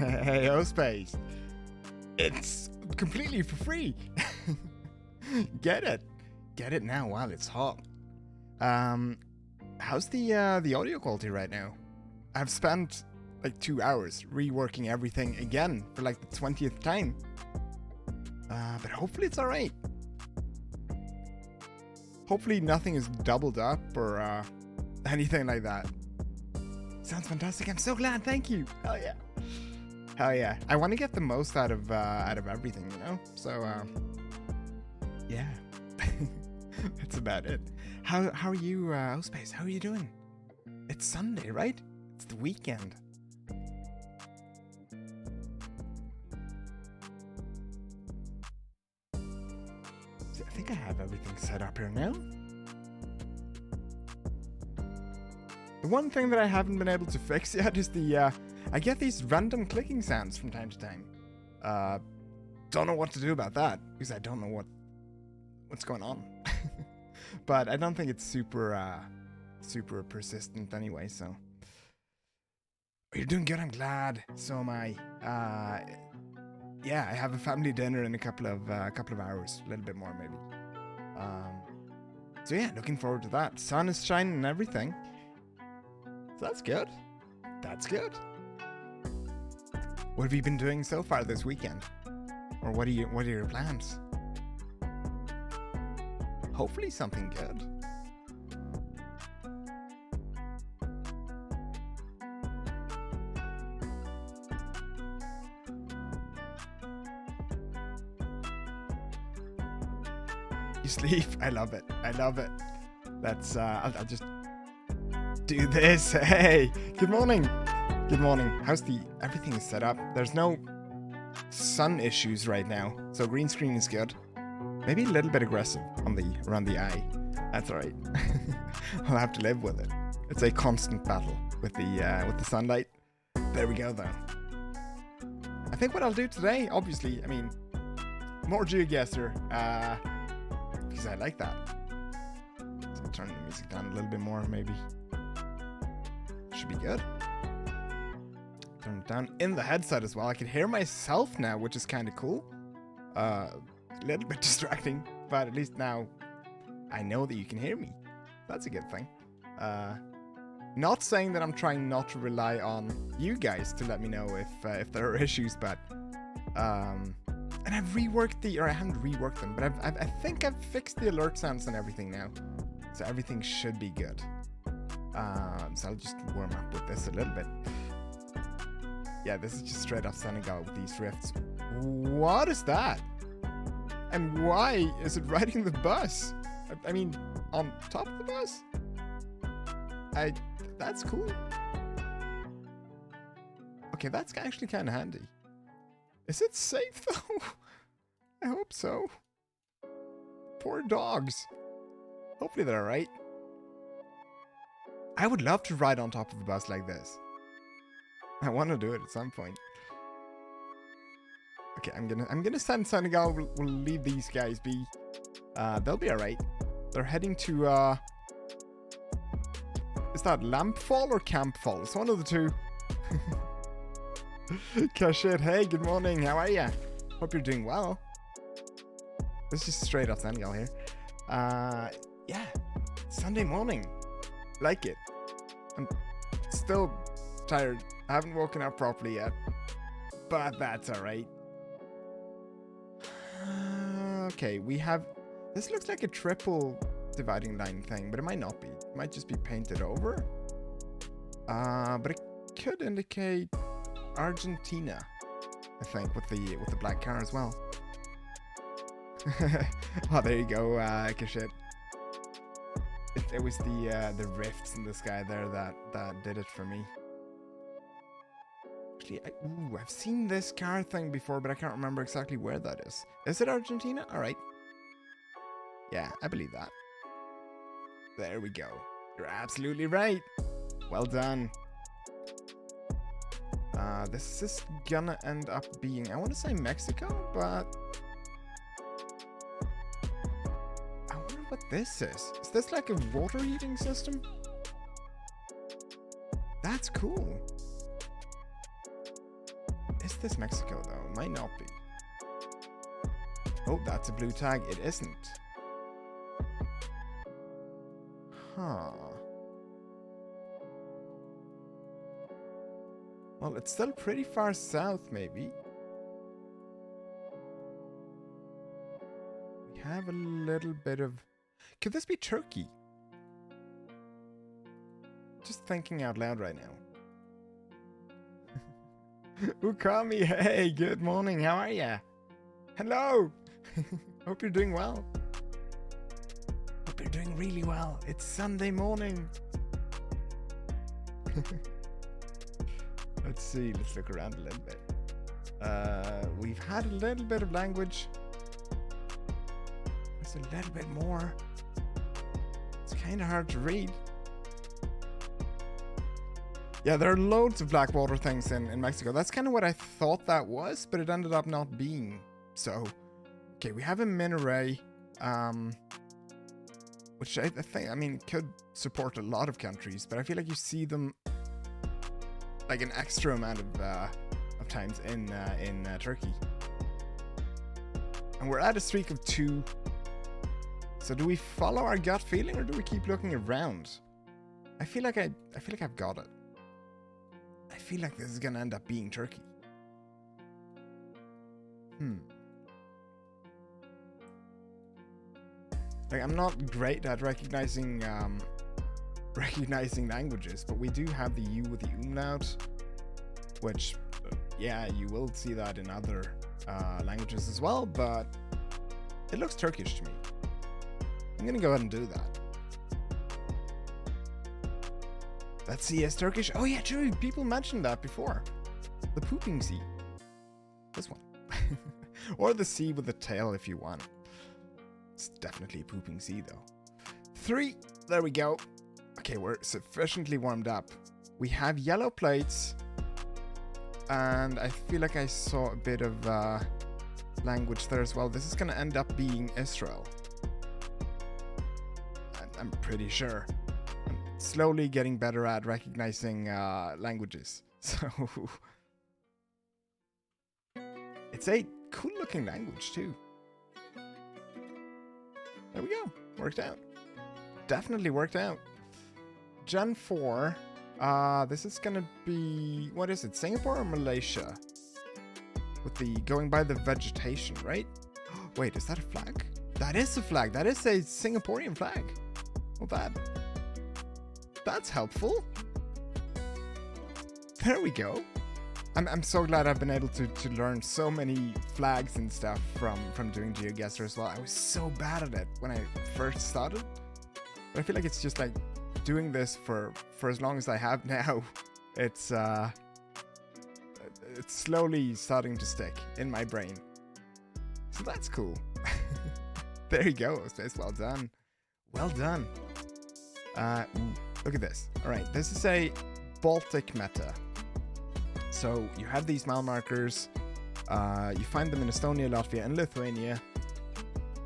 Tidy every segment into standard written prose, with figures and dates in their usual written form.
Hey, Space. It's completely for free. Get it. Get it now while it's hot. How's the audio quality right now? I've spent like 2 hours reworking everything again for like the 20th time. But hopefully it's alright. Hopefully nothing is doubled up or anything like that. Sounds fantastic. I'm so glad. Thank you. Hell yeah. Hell yeah. I want to get the most out of everything, you know? So, yeah. That's about it. How are you, Space? How are you doing? It's Sunday, right? It's the weekend. See, I think I have everything set up here now. The one thing that I haven't been able to fix yet is the, I get these random clicking sounds from time to time. Don't know what to do about that, because I don't know what's going on. But I don't think it's super persistent anyway, so. You're doing good, I'm glad. So am I. Yeah, I have a family dinner in a couple of hours, a little bit more maybe. So yeah, looking forward to that. Sun is shining and everything. So that's good. That's good. What have you been doing so far this weekend? Or what are your plans? Hopefully something good. You sleep? I love it. I love it. Let's I'll just do this. Hey, good morning. Good morning. How's everything is set up? There's no sun issues right now, so green screen is good. Maybe a little bit aggressive around the eye. That's alright. I'll have to live with it. It's a constant battle with the sunlight. There we go though. I think what I'll do today, obviously, I mean, more GeoGuessr, because I like that. So I'll turn the music down a little bit more, maybe. Should be good. Turn it down in the headset as well. I can hear myself now, which is kind of cool. A little bit distracting, but at least now I know that you can hear me. That's a good thing. Not saying that I'm trying not to rely on you guys to let me know if there are issues, but and I've reworked or I haven't reworked them, but I think I've fixed the alert sounds and everything now, so everything should be good. So I'll just warm up with this a little bit. Yeah, this is just straight off Senegal with these rifts. What is that? And why is it riding the bus? I mean, on top of the bus? That's cool. Okay, that's actually kind of handy. Is it safe though? I hope so. Poor dogs. Hopefully they're alright. I would love to ride on top of a bus like this. I want to do it at some point. Okay, I'm gonna send Senegal. We'll leave these guys be. They'll be alright. They're heading to is that Lampfall or Campfall? It's one of the two. Kashit, hey, good morning. How are ya? Hope you're doing well. This is straight off Senegal here. Yeah, Sunday morning. Like it. I'm still tired. I haven't woken up properly yet, but that's alright. Okay, we have... This looks like a triple dividing line thing, but it might not be. It might just be painted over. But it could indicate Argentina, I think, with the black car as well. Oh, there you go, Kashit. It was the rifts in the sky there that did it for me. Actually, I've seen this car thing before, but I can't remember exactly where that is. Is it Argentina? Alright. Yeah, I believe that. There we go. You're absolutely right. Well done. This is gonna end up being, I want to say Mexico, but I wonder what this is. Is this like a water heating system? That's cool. if this Mexico, though? It might not be. Oh, that's a blue tag. It isn't. Huh. Well, it's still pretty far south, maybe. We have a little bit of... Could this be Turkey? Just thinking out loud right now. Ukami, hey, good morning. How are ya? Hello. Hope you're doing well. Hope you're doing really well. It's Sunday morning. Let's see. Let's look around a little bit. We've had a little bit of language. There's a little bit more. It's kind of hard to read. Yeah, there are loads of Blackwater things in Mexico. That's kind of what I thought that was, but it ended up not being so. Okay, we have a minaret, which I think, I mean, could support a lot of countries, but I feel like you see them like an extra amount of times in Turkey. And we're at a streak of 2. So do we follow our gut feeling or do we keep looking around? I feel like I've got it. I feel like this is gonna end up being Turkey. Like, I'm not great at recognizing languages, but we do have the U with the umlaut, which, yeah, you will see that in other languages as well, but it looks Turkish to me. I'm gonna go ahead and do that. That sea is Turkish. Oh yeah, true. People mentioned that before. The pooping sea. This one. Or the sea with the tail if you want. It's definitely a pooping sea though. 3. There we go. Okay, we're sufficiently warmed up. We have yellow plates. And I feel like I saw a bit of language there as well. This is going to end up being Israel. I'm pretty sure. I'm slowly getting better at recognizing languages. So it's a cool looking language too. There we go. Worked out. Definitely worked out. Gen 4. This is gonna be, what is it? Singapore or Malaysia? With the going by the vegetation, right? Wait, is that a flag? That is a flag. That is a Singaporean flag. Well, that's helpful. There we go. I'm so glad I've been able to learn so many flags and stuff from doing GeoGuessr as well. I was so bad at it when I first started. But I feel like it's just like doing this for as long as I have now. It's slowly starting to stick in my brain. So that's cool. There you go. It's well done. Well done. Look at this. All right, this is a Baltic meta. So you have these mile markers. You find them in Estonia, Latvia, and Lithuania.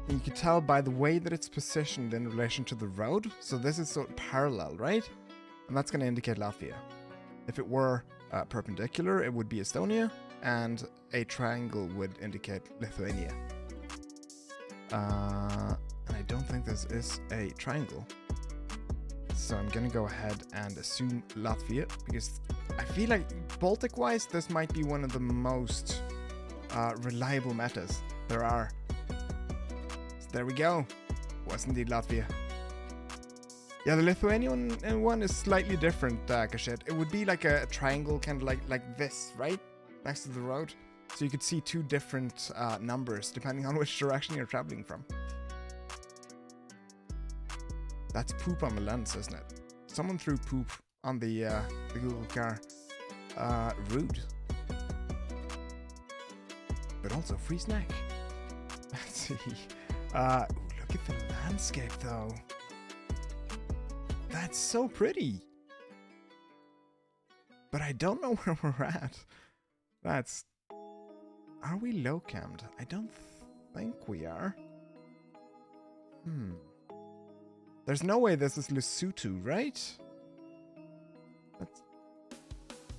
And you can tell by the way that it's positioned in relation to the road. So this is sort of parallel, right? And that's going to indicate Latvia. If it were perpendicular, it would be Estonia, and a triangle would indicate Lithuania. And I don't think this is a triangle. So I'm going to go ahead and assume Latvia, because I feel like Baltic-wise, this might be one of the most reliable metas there are. So there we go. Was indeed Latvia. Yeah, the Lithuanian one is slightly different, Kashit. It would be like a triangle, kind of like this, right? Next to the road. So you could see 2 different numbers, depending on which direction you're traveling from. That's poop on the lens, isn't it? Someone threw poop on the Google car. Rude. But also free snack. Let's see. Ooh, look at the landscape though. That's so pretty. But I don't know where we're at. That's... Are we low-cammed? I don't think we are. There's no way this is Lesotho, right? Let's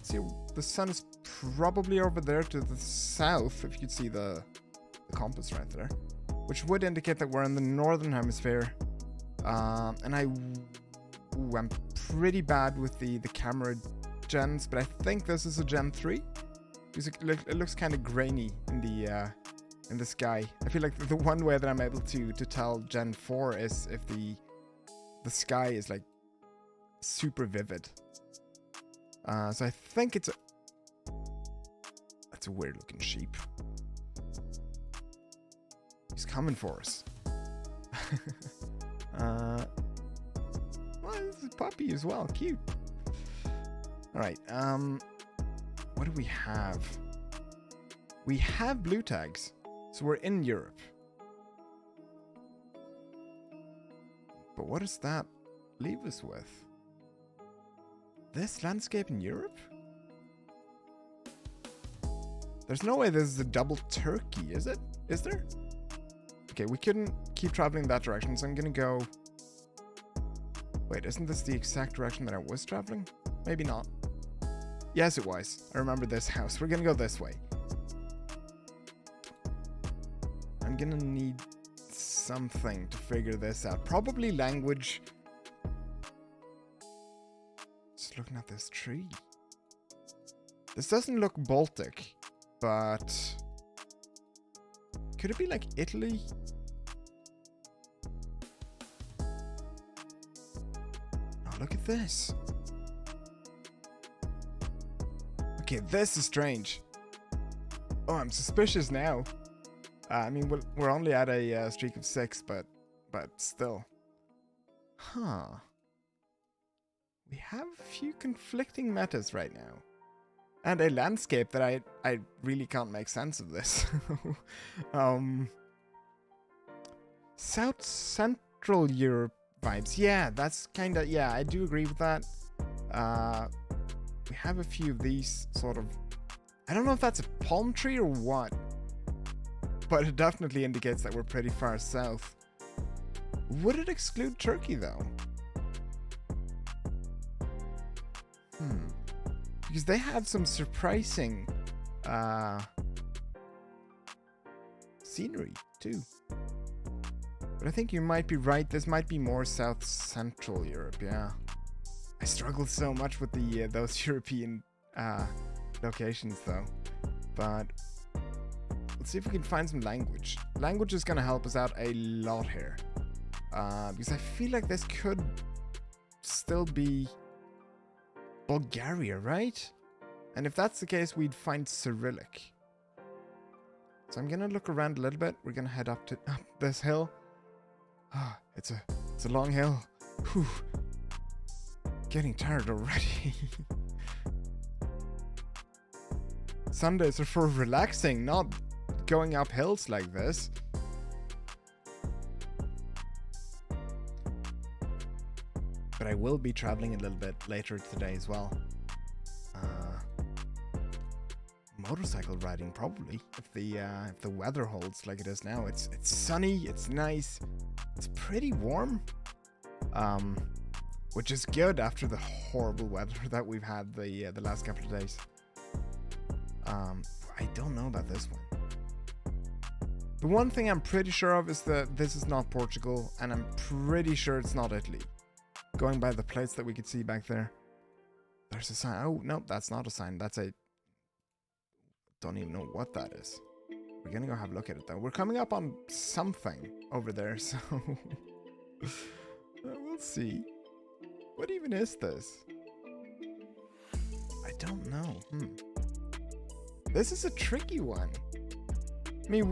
see, the sun is probably over there to the south, if you could see the compass right there, which would indicate that we're in the northern hemisphere. And I'm pretty bad with the camera gens, but I think this is a Gen 3 because it looks kind of grainy in the sky. I feel like the one way that I'm able to tell Gen 4 is if the sky is like super vivid. So I think that's a weird looking sheep. He's coming for us. Well, this is a puppy as well. Cute. All right. What do we have? We have blue tags, so we're in Europe. But what does that leave us with? This landscape in Europe? There's no way this is a double Turkey, is it? Is there? Okay, we couldn't keep traveling that direction, so I'm gonna go... Wait, isn't this the exact direction that I was traveling? Maybe not. Yes, it was. I remember this house. We're gonna go this way. I'm gonna need something to figure this out. Probably language. Just looking at this tree. This doesn't look Baltic, but... Could it be like Italy? Oh, look at this. Okay, this is strange. Oh, I'm suspicious now. I mean, we're only at a streak of 6, but still. Huh. We have a few conflicting metas right now. And a landscape that I really can't make sense of this. South Central Europe vibes. Yeah, that's kind of... Yeah, I do agree with that. We have a few of these sort of... I don't know if that's a palm tree or what. But it definitely indicates that we're pretty far south. Would it exclude Turkey, though? Because they have some surprising scenery, too. But I think you might be right. This might be more South Central Europe, yeah. I struggle so much with the those European locations, though. But let's see if we can find some language. Language is going to help us out a lot here. Because I feel like this could still be Bulgaria, right? And if that's the case, we'd find Cyrillic. So I'm gonna look around a little bit. We're gonna head up this hill. Ah, it's a long hill. Whew. Getting tired already. Sundays are for relaxing, not going up hills like this. But I will be traveling a little bit later today as well. Motorcycle riding probably, if the weather holds like it is now. It's sunny, it's nice, it's pretty warm, which is good after the horrible weather that we've had the last couple of days. I don't know about this one. The one thing I'm pretty sure of is that this is not Portugal, and I'm pretty sure it's not Italy. Going by the plates that we could see back there. There's a sign. Oh, no, that's not a sign. That's a... Don't even know what that is. We're gonna go have a look at it, though. We're coming up on something over there, so... we'll see. What even is this? I don't know. This is a tricky one. I mean,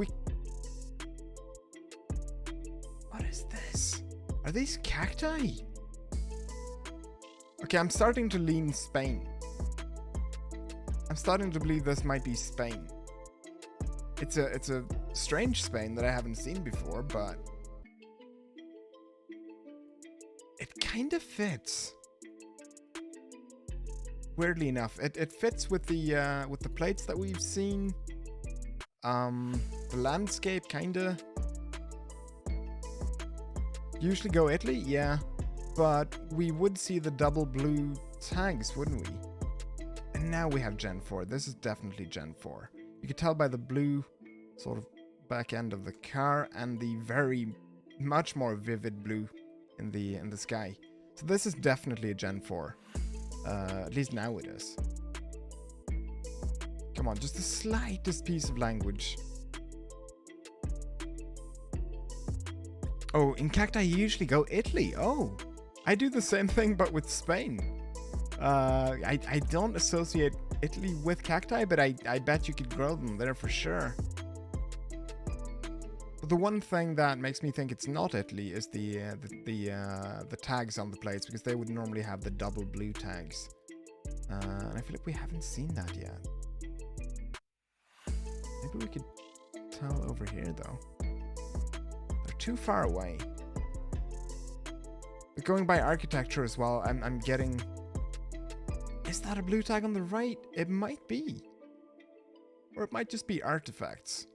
What is this? Are these cacti? Okay, I'm starting to lean Spain. I'm starting to believe this might be Spain. It's a strange Spain that I haven't seen before, but it kind of fits. Weirdly enough, it fits with the plates that we've seen. The landscape kinda. Usually go Italy, yeah, but we would see the double blue tags, wouldn't we? And now we have Gen 4. This is definitely Gen 4. You can tell by the blue sort of back end of the car and the very much more vivid blue in the sky. So this is definitely a Gen 4. At least now it is. Come on, just the slightest piece of language. Oh, in cacti you usually go Italy. Oh, I do the same thing but with Spain. I don't associate Italy with cacti, but I bet you could grow them there for sure. But the one thing that makes me think it's not Italy is the tags on the plates, because they would normally have the double blue tags. And I feel like we haven't seen that yet. Maybe we could tell over here though. They're too far away. But going by architecture as well, I'm getting... Is that a blue tag on the right? It might be. Or it might just be artifacts.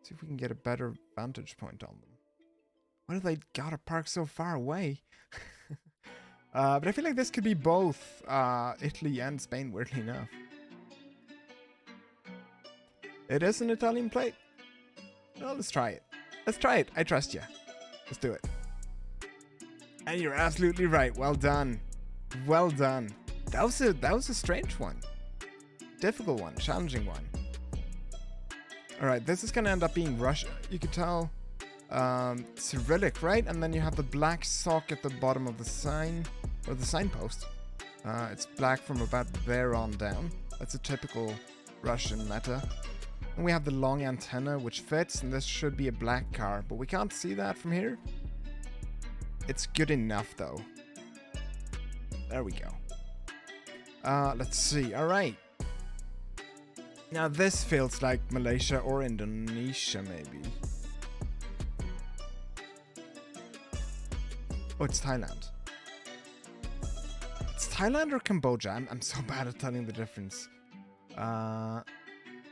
See if we can get a better vantage point on them. Why do they gotta park so far away? But I feel like this could be both Italy and Spain, weirdly enough. It is an Italian plate. Well, let's try it. Let's try it. I trust you. Let's do it. And you're absolutely right. Well done. Well done. That was a strange one. Difficult one. Challenging one. Alright, this is going to end up being Russian. You could tell Cyrillic, right? And then you have the black sock at the bottom of the sign, or the signpost. It's black from about there on down. That's a typical Russian meta. And we have the long antenna, which fits, and this should be a black car, but we can't see that from here. It's good enough, though. There we go. Let's see. Alright. Now this feels like Malaysia or Indonesia, maybe. Oh, it's Thailand. It's Thailand or Cambodia? I'm so bad at telling the difference.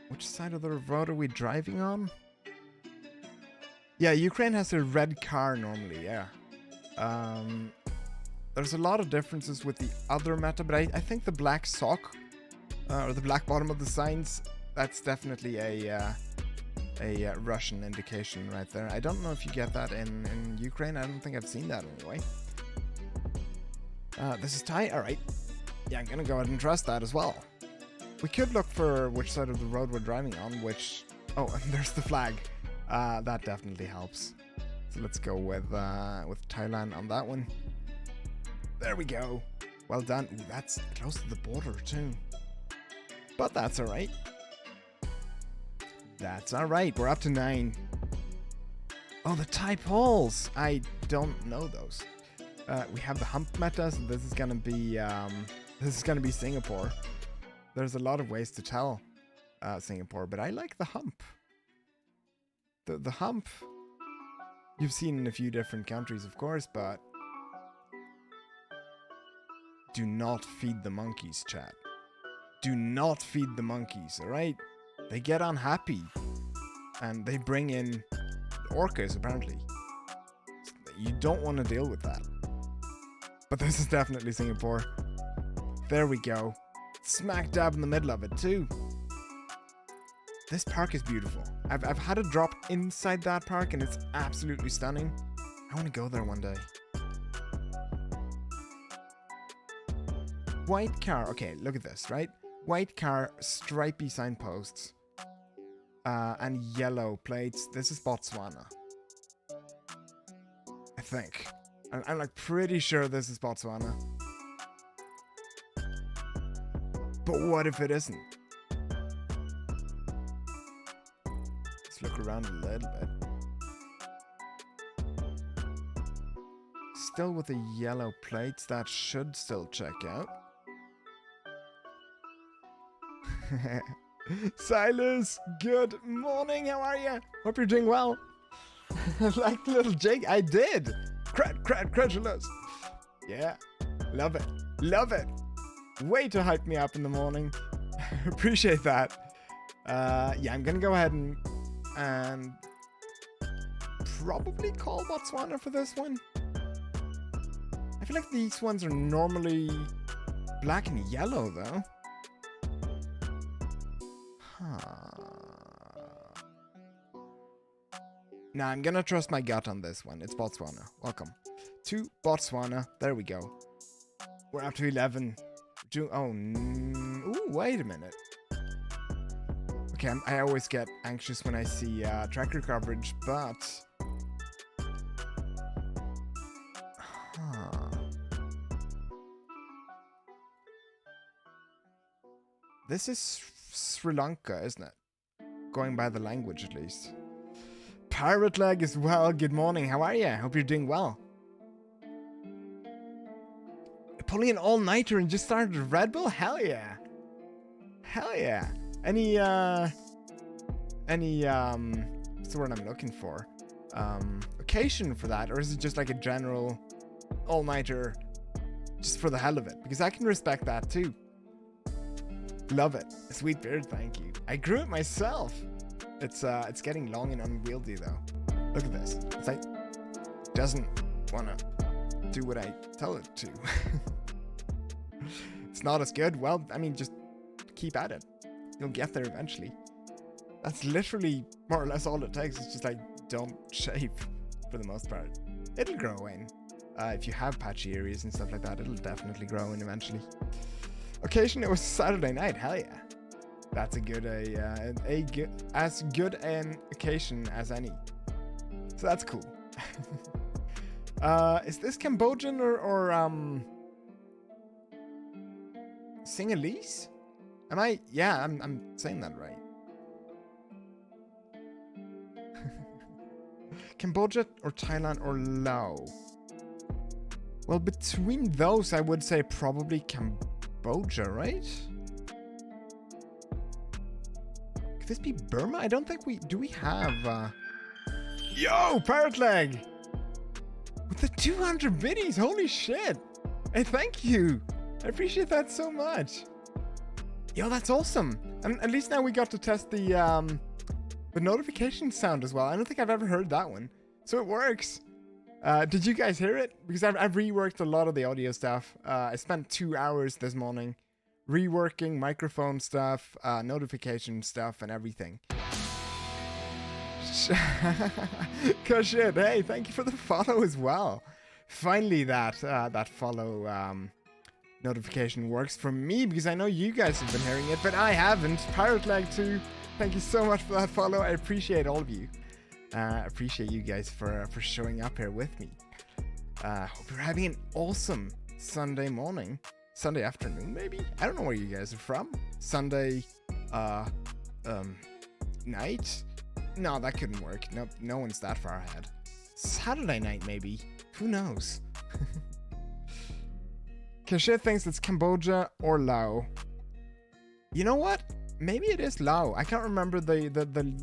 Which side of the road are we driving on? Yeah, Ukraine has a red car normally, yeah. There's a lot of differences with the other meta, but I think the black sock, or the black bottom of the signs, that's definitely a Russian indication right there. I don't know if you get that in Ukraine. I don't think I've seen that anyway. This is Thai? Alright. Yeah, I'm gonna go ahead and trust that as well. We could look for which side of the road we're driving on, which... Oh, and there's the flag. That definitely helps. So let's go with Thailand on that one. There we go. Well done. Ooh, that's close to the border too. But that's alright. That's alright. We're up to 9. Oh, the Thai poles. I don't know those. We have the hump meta, so this is gonna be Singapore. There's a lot of ways to tell Singapore, but I like the hump. The hump you've seen in a few different countries, of course, but do not feed the monkeys, chat. Do not feed the monkeys, alright? They get unhappy. And they bring in orcas, apparently. You don't want to deal with that. But this is definitely Singapore. There we go. Smack dab in the middle of it, too. This park is beautiful. I've had a drop inside that park, and it's absolutely stunning. I want to go there one day. White car. Okay, look at this, right? White car, stripy signposts, and yellow plates. This is Botswana. I think. I'm like pretty sure this is Botswana. But what if it isn't? Let's look around a little bit. Still with the yellow plates, that should still check out. Silas, good morning, how are you? Hope you're doing well. Like little Jake, I did. Credulous. Yeah, love it. Love it. Way to hype me up in the morning. Appreciate that. Yeah, I'm gonna go ahead and probably call Botswana for this one. I feel like these ones are normally black and yellow though. Nah, I'm gonna trust my gut on this one. It's Botswana. Welcome to Botswana. There we go. We're up to 11. Ooh, wait a minute. Okay, I always get anxious when I see tracker coverage, but... This is Sri Lanka, isn't it? Going by the language, at least. Pirate Leg as well. Good morning. How are you? Hope you're doing well. Pulling an all-nighter and just started a Red Bull? Hell yeah. Hell yeah. Any, what's the word I'm looking for? Occasion for that? Or is it just like a general all-nighter just for the hell of it? Because I can respect that too. Love it. A sweet beard, thank you. I grew it myself. It's getting long and unwieldy though. Look at this. It's like, doesn't wanna do what I tell it to. It's not as good. Well, I mean, just keep at it. You'll get there eventually. That's literally more or less all it takes. It's just like, don't shave for the most part. It'll grow in. If you have patchy areas and stuff like that, it'll definitely grow in eventually. Occasion, it was Saturday night. Hell yeah. That's a good, as good an occasion as any. So that's cool. Is this Cambodian or Sinhalese? Am I? Yeah, I'm saying that right. Cambodia or Thailand or Laos? Well, between those, I would say probably Cambodia, right? Could this be Burma? I don't think do we have... Yo, Parrot Leg! With the 200 biddies, holy shit! Hey, thank you! I appreciate that so much. Yo, that's awesome. And at least now we got to test the notification sound as well. I don't think I've ever heard that one. So it works. Did you guys hear it? Because I've reworked a lot of the audio stuff. I spent 2 hours this morning reworking microphone stuff, notification stuff, and everything. Cause shit, hey, thank you for the follow as well. Finally, that follow notification works for me, because I know you guys have been hearing it, but I haven't. Pirate Leg 2, thank you so much for that follow. I appreciate all of you. Appreciate you guys for showing up here with me. Hope you're having an awesome Sunday morning, Sunday afternoon, maybe. I don't know where you guys are from. Sunday, night. No, that couldn't work. Nope, no one's that far ahead. Saturday night, maybe. Who knows? Kashet thinks it's Cambodia or Laos. You know what? Maybe it is Laos. I can't remember the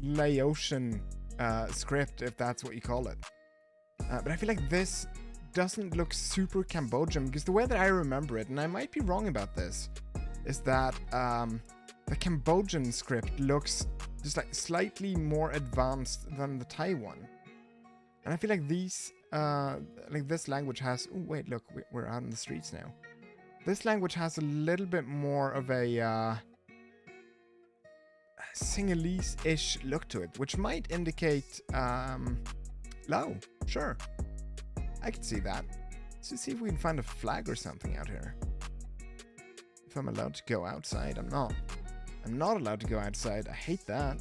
Laotian script, if that's what you call it. But I feel like this doesn't look super Cambodian, because the way that I remember it, and I might be wrong about this, is that the Cambodian script looks just like slightly more advanced than the Thai one. And I feel like these, like this language has... Oh, wait, look, we're out in the streets now. This language has a little bit more of a Sinhalese-ish look to it, which might indicate Lao. Sure, I can see that. Let's see if we can find a flag or something out here. If I'm allowed to go outside, I'm not. I'm not allowed to go outside. I hate that.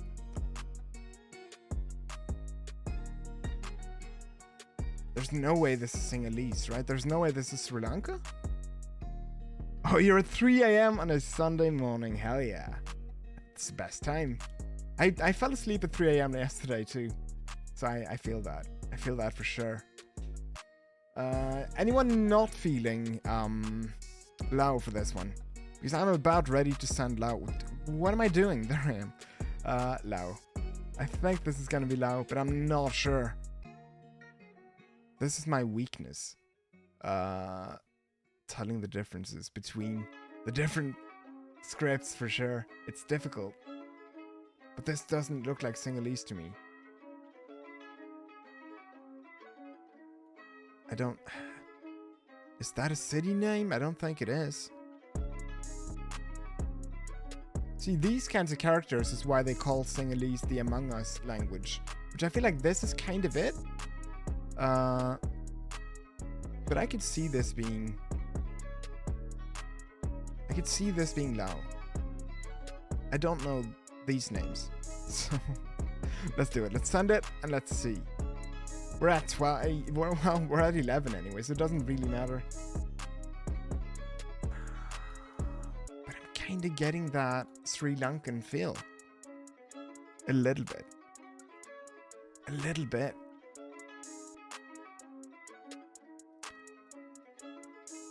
There's no way this is Sinhalese, right? There's no way this is Sri Lanka? Oh, you're at 3 a.m. on a Sunday morning. Hell yeah. It's the best time. I fell asleep at 3 a.m. yesterday too. So I feel that. I feel that for sure. Anyone not feeling Lao for this one? Because I'm about ready to send Lao. What am I doing? There I am. Lao. I think this is gonna be Lao, but I'm not sure. This is my weakness. Telling the differences between the different scripts for sure. It's difficult. But this doesn't look like Sinhalese to me. I don't... Is that a city name? I don't think it is. See, these kinds of characters is why they call Sinhalese the Among Us language. which I feel like this is kind of it. But I could see this being... I could see this being low. I don't know these names. So let's do it. Let's send it and let's see. We're at 12. Well, we're at 11 anyway, so it doesn't really matter. But I'm kind of getting that Sri Lankan feel. A little bit. A little bit.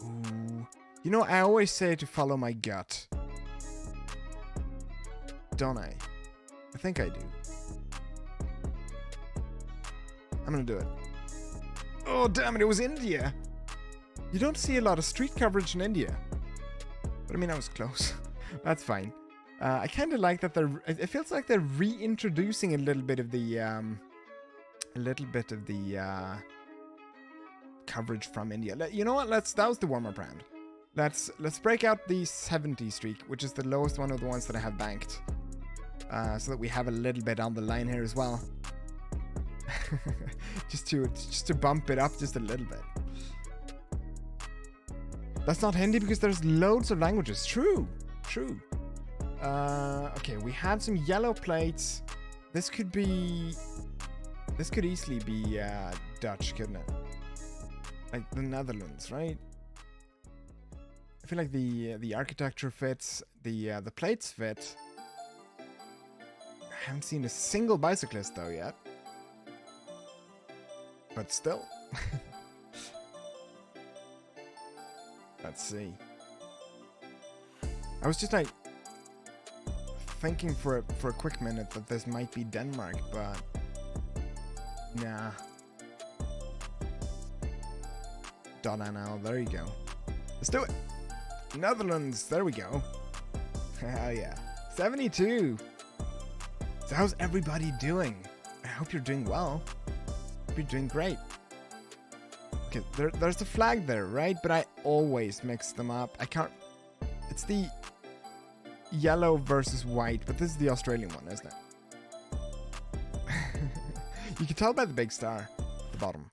Ooh. You know, I always say to follow my gut. Don't I? I think I do. I'm gonna do it. Oh, damn it, it was India. You don't see a lot of street coverage in India. But I mean, I was close. That's fine. I kind of like that it feels like they're reintroducing a little bit of the, coverage from India. You know what? That was the warm-up round. Let's break out the 70 streak, which is the lowest one of the ones that I have banked. So that we have a little bit on the line here as well. just to bump it up just a little bit. That's not Hindi because there's loads of languages. True. Okay, we have some yellow plates. This could easily be Dutch, couldn't it? Like the Netherlands, right? I feel like the architecture fits, the plates fit. I haven't seen a single bicyclist though yet. But still. Let's see. I was just like thinking for a quick minute that this might be Denmark, but nah. .nl, there you go. Let's do it. Netherlands, there we go. Hell yeah. 72. So how's everybody doing? I hope you're doing well. Hope you're doing great. Okay, there's the flag there, right? But I always mix them up. I can't... It's the yellow versus white, but this is the Australian one, isn't it? You can tell by the big star at the bottom,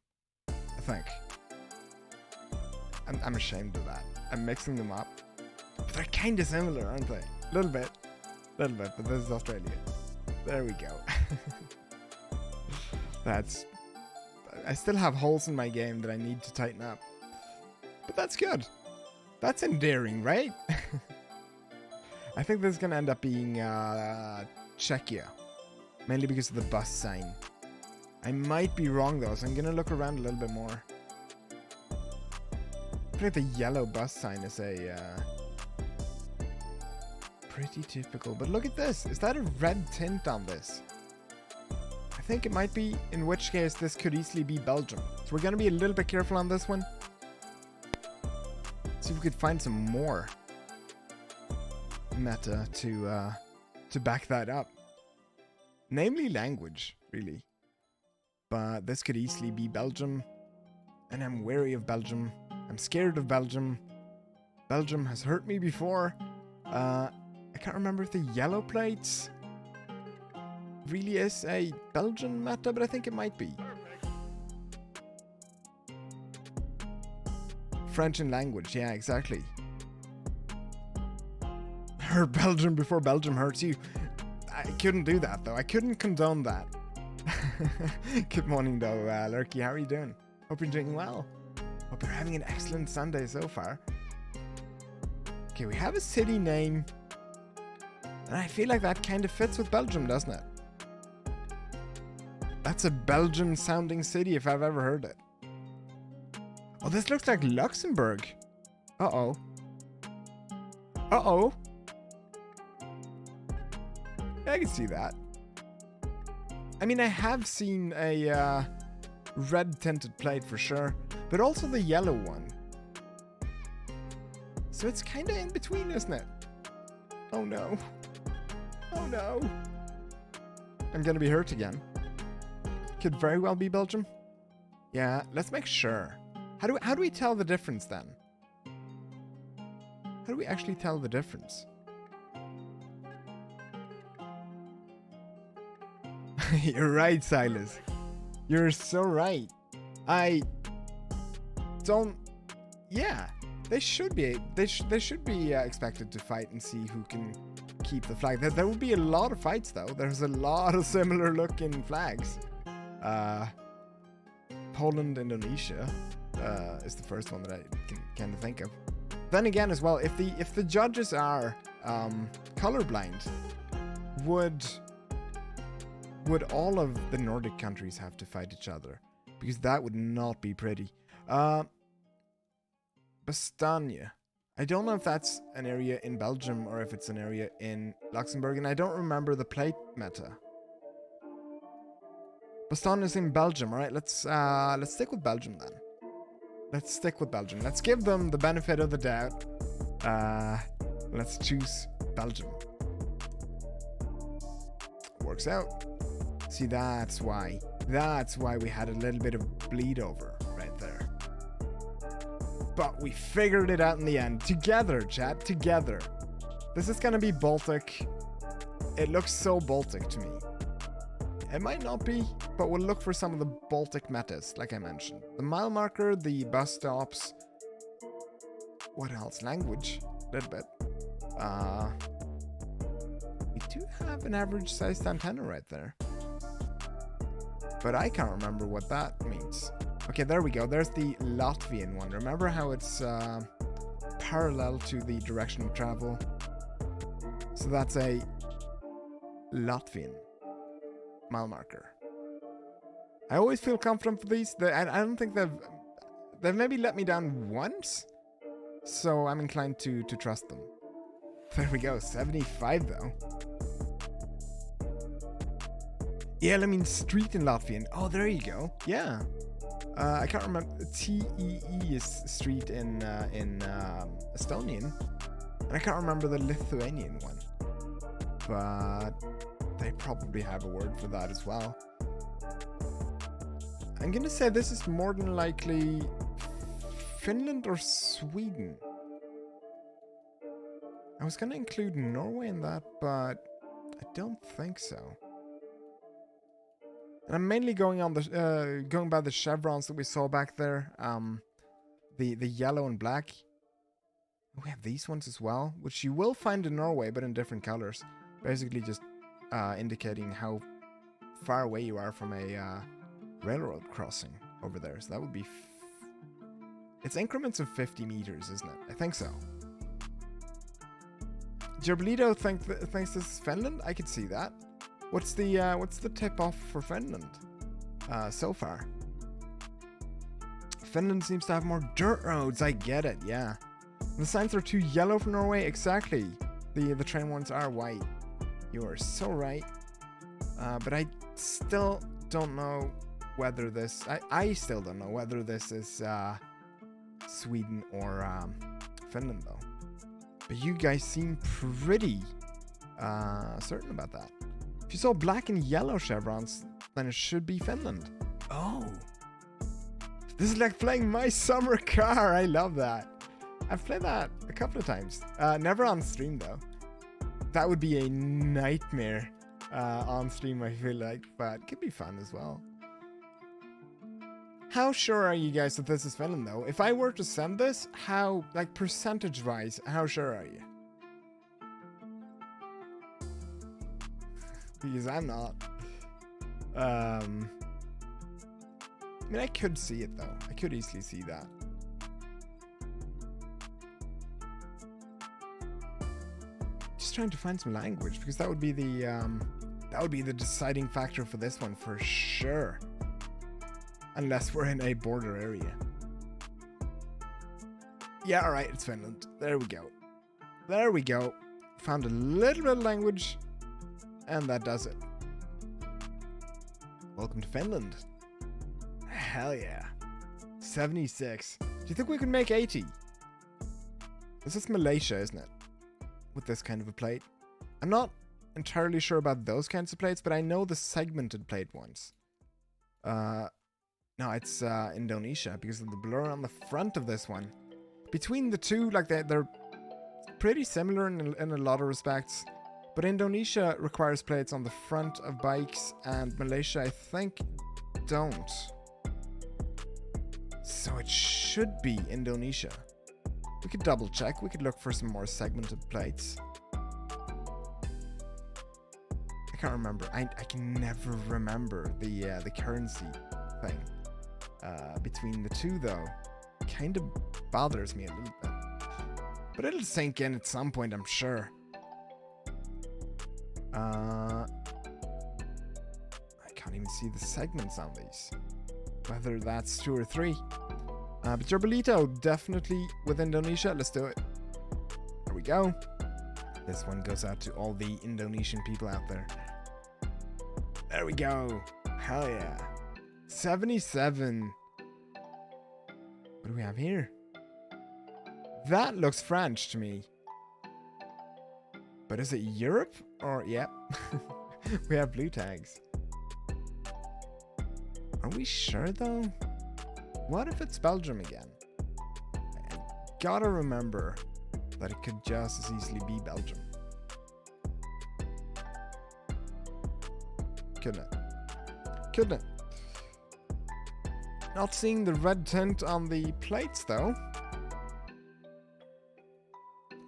I think. I'm ashamed of that. I'm mixing them up. But they're kind of similar, aren't they? A little bit, but this is Australia. There we go. I still have holes in my game that I need to tighten up. But that's good. That's endearing, right? I think this is going to end up being Czechia. Mainly because of the bus sign. I might be wrong though, so I'm going to look around a little bit more. I feel like the yellow bus sign is a... pretty typical. But look at this. Is that a red tint on this? I think it might be, in which case this could easily be Belgium. So we're going to be a little bit careful on this one. See if we could find some more meta to back that up. Namely language, really. But this could easily be Belgium. And I'm wary of Belgium. I'm scared of Belgium. Belgium has hurt me before. I can't remember if the yellow plates really is a Belgian meta, but I think it might be. French and language, yeah, exactly. Hurt Belgium before Belgium hurts you. I couldn't do that, though. I couldn't condone that. Good morning, though, Lurky. How are you doing? Hope you're doing well. Hope you're having an excellent Sunday so far. Okay, we have a city name. And I feel like that kind of fits with Belgium, doesn't it? That's a Belgian-sounding city if I've ever heard it. Oh, this looks like Luxembourg. Uh-oh. Uh-oh. Yeah, I can see that. I mean, I have seen a red-tinted plate for sure, but also the yellow one. So it's kind of in between, isn't it? Oh no. Oh no. I'm gonna be hurt again. Could very well be Belgium. Yeah, let's make sure. How do we tell the difference then? How do we actually tell the difference? You're right, Silas. You're so right. I don't. Yeah, they should be. They should be expected to fight and see who can keep the flag. There would be a lot of fights though. There's a lot of similar looking flags. Poland, Indonesia is the first one that I can kind of think of. Then again, as well, if the judges are colorblind, would all of the Nordic countries have to fight each other? Because that would not be pretty. Bastogne. I don't know if that's an area in Belgium or if it's an area in Luxembourg, and I don't remember the plate meta. Bastogne is in Belgium, alright? Let's stick with Belgium then. Let's stick with Belgium. Let's give them the benefit of the doubt. Let's choose Belgium. Works out. See, that's why we had a little bit of bleed over right there. But we figured it out in the end. Together, chat, together. This is gonna be Baltic. It looks so Baltic to me. It might not be, but we'll look for some of the Baltic metas, like I mentioned. The mile marker, the bus stops. What else? Language, a little bit. We do have an average sized antenna right there. But I can't remember what that means. Okay, there we go. There's the Latvian one. Remember how it's parallel to the direction of travel? So that's a Latvian mile marker. I always feel confident for these. I don't think they've maybe let me down once, so I'm inclined to trust them. There we go, 75 though. Yeah, I mean street in Latvian. Oh, there you go. Yeah. I can't remember. TEE is street in Estonian, and I can't remember the Lithuanian one. But they probably have a word for that as well. I'm gonna say this is more than likely Finland or Sweden. I was gonna include Norway in that, but I don't think so. And I'm mainly going on the going by the chevrons that we saw back there. The yellow and black. We have these ones as well, which you will find in Norway, but in different colors. Basically, just indicating how far away you are from a railroad crossing over there. So that would be... it's increments of 50 meters, isn't it? I think so. Gerblito thinks this is Finland. I could see that. What's the tip off for Finland so far? Finland seems to have more dirt roads. I get it. Yeah. The signs are too yellow for Norway. Exactly. The train ones are white. You are so right. But I still don't know whether this... I still don't know whether this is Sweden or Finland, though. But you guys seem pretty certain about that. If you saw black and yellow chevrons, then it should be Finland. Oh. This is like playing My Summer Car. I love that. I've played that a couple of times. Never on stream, though. That would be a nightmare on stream, I feel like. But it could be fun as well. How sure are you guys that this is Finland, though? If I were to send this, how, like, percentage-wise, how sure are you? Because I'm not. I mean, I could see it, though. I could easily see that. Just trying to find some language, because that would be the deciding factor for this one for sure. Unless we're in a border area. Yeah, alright, it's Finland. There we go. There we go. Found a little bit of language, and that does it. Welcome to Finland. Hell yeah. 76. Do you think we can make 80? This is Malaysia, isn't it? With this kind of a plate. I'm not entirely sure about those kinds of plates, but I know the segmented plate ones. No, it's Indonesia because of the blur on the front of this one. Between the two, like they're pretty similar in a lot of respects, But Indonesia requires plates on the front of bikes, and Malaysia, I think, don't. So it should be Indonesia. We could double check. We could look for some more segmented plates. I can't remember. I can never remember the currency thing between the two, though. Kind of bothers me a little bit. But it'll sink in at some point, I'm sure. I can't even see the segments on these. Whether that's 2 or 3. But Jorbolito, definitely with Indonesia. Let's do it. There we go. This one goes out to all the Indonesian people out there. There we go. Hell yeah. 77. What do we have here? That looks French to me. But is it Europe? Or, yeah. We have blue tags. Are we sure though? What if it's Belgium again? I gotta remember that it could just as easily be Belgium. Couldn't it? Couldn't it? Not seeing the red tint on the plates though.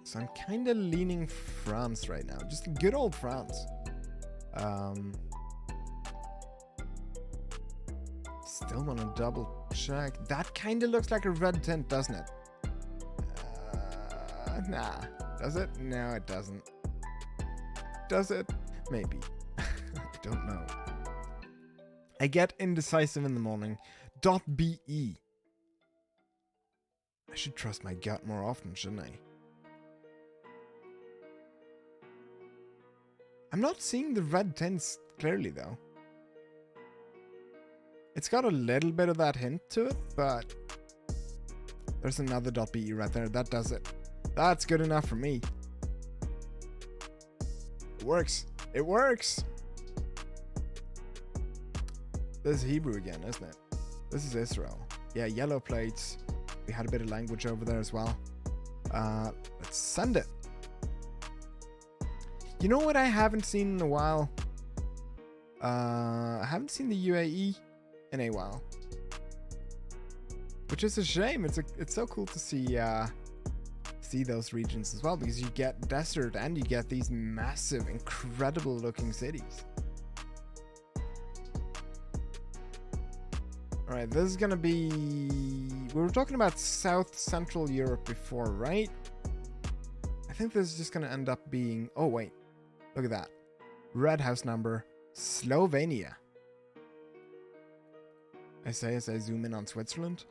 So I'm kind of leaning France right now. Just good old France. Still want to double check. That kind of looks like a red tint, doesn't it? Nah. Does it? No, it doesn't. Does it? Maybe. I don't know. I get indecisive in the morning. .be. I should trust my gut more often, shouldn't I? I'm not seeing the red tints clearly, though. It's got a little bit of that hint to it, but there's another .be right there. That does it. That's good enough for me. It works. It works. This is Hebrew again, isn't it? This is Israel. Yeah, yellow plates. We had a bit of language over there as well. Let's send it. You know what I haven't seen in a while? I haven't seen the UAE in a while, which is a shame. It's so cool to see those regions as well, because you get desert and you get these massive, incredible looking cities. All right, this is gonna be. We were talking about South Central Europe before, right? I think this is just gonna end up being. Oh wait, look at that. Red house number, Slovenia. I say as I zoom in on Switzerland.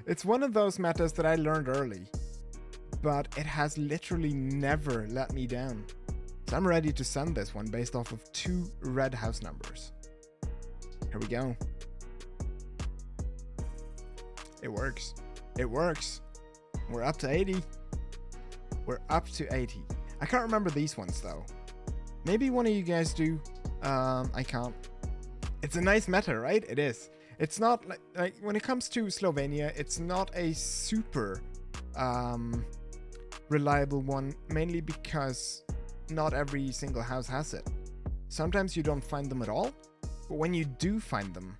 It's one of those metas that I learned early, but it has literally never let me down. So I'm ready to send this one based off of 2 red house numbers. Here we go. It works. It works. We're up to 80. We're up to 80. I can't remember these ones though. Maybe one of you guys do. I can't. It's a nice meta, right? It is. It's not like when it comes to Slovenia, it's not a super reliable one, mainly because not every single house has it. Sometimes you don't find them at all, but when you do find them,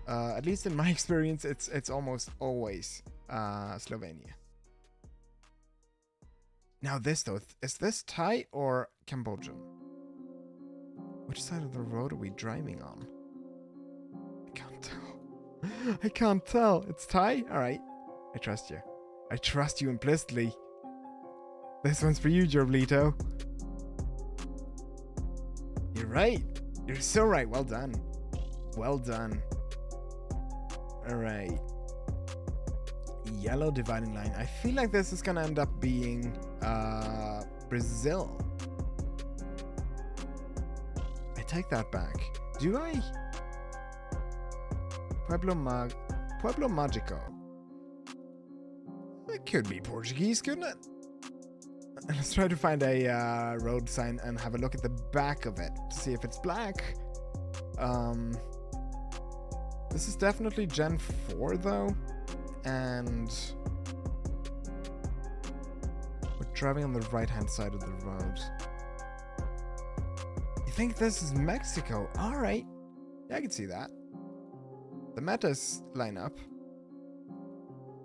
at least in my experience, it's almost always Slovenia. Now this though, is this Thai or Cambodian? Which side of the road are we driving on? I can't tell. I can't tell. It's Thai? Alright. I trust you. I trust you implicitly. This one's for you, Jorbolito. You're right. You're so right. Well done. Well done. Alright. Yellow dividing line. I feel like this is gonna end up being Brazil. I take that back. Do I? Pueblo Mágico. It could be Portuguese, couldn't it? Let's try to find a road sign and have a look at the back of it to see if it's black. This is definitely Gen 4 though, and we're driving on the right-hand side of the road. You think this is Mexico? All right. Yeah, I can see that. The metas line up.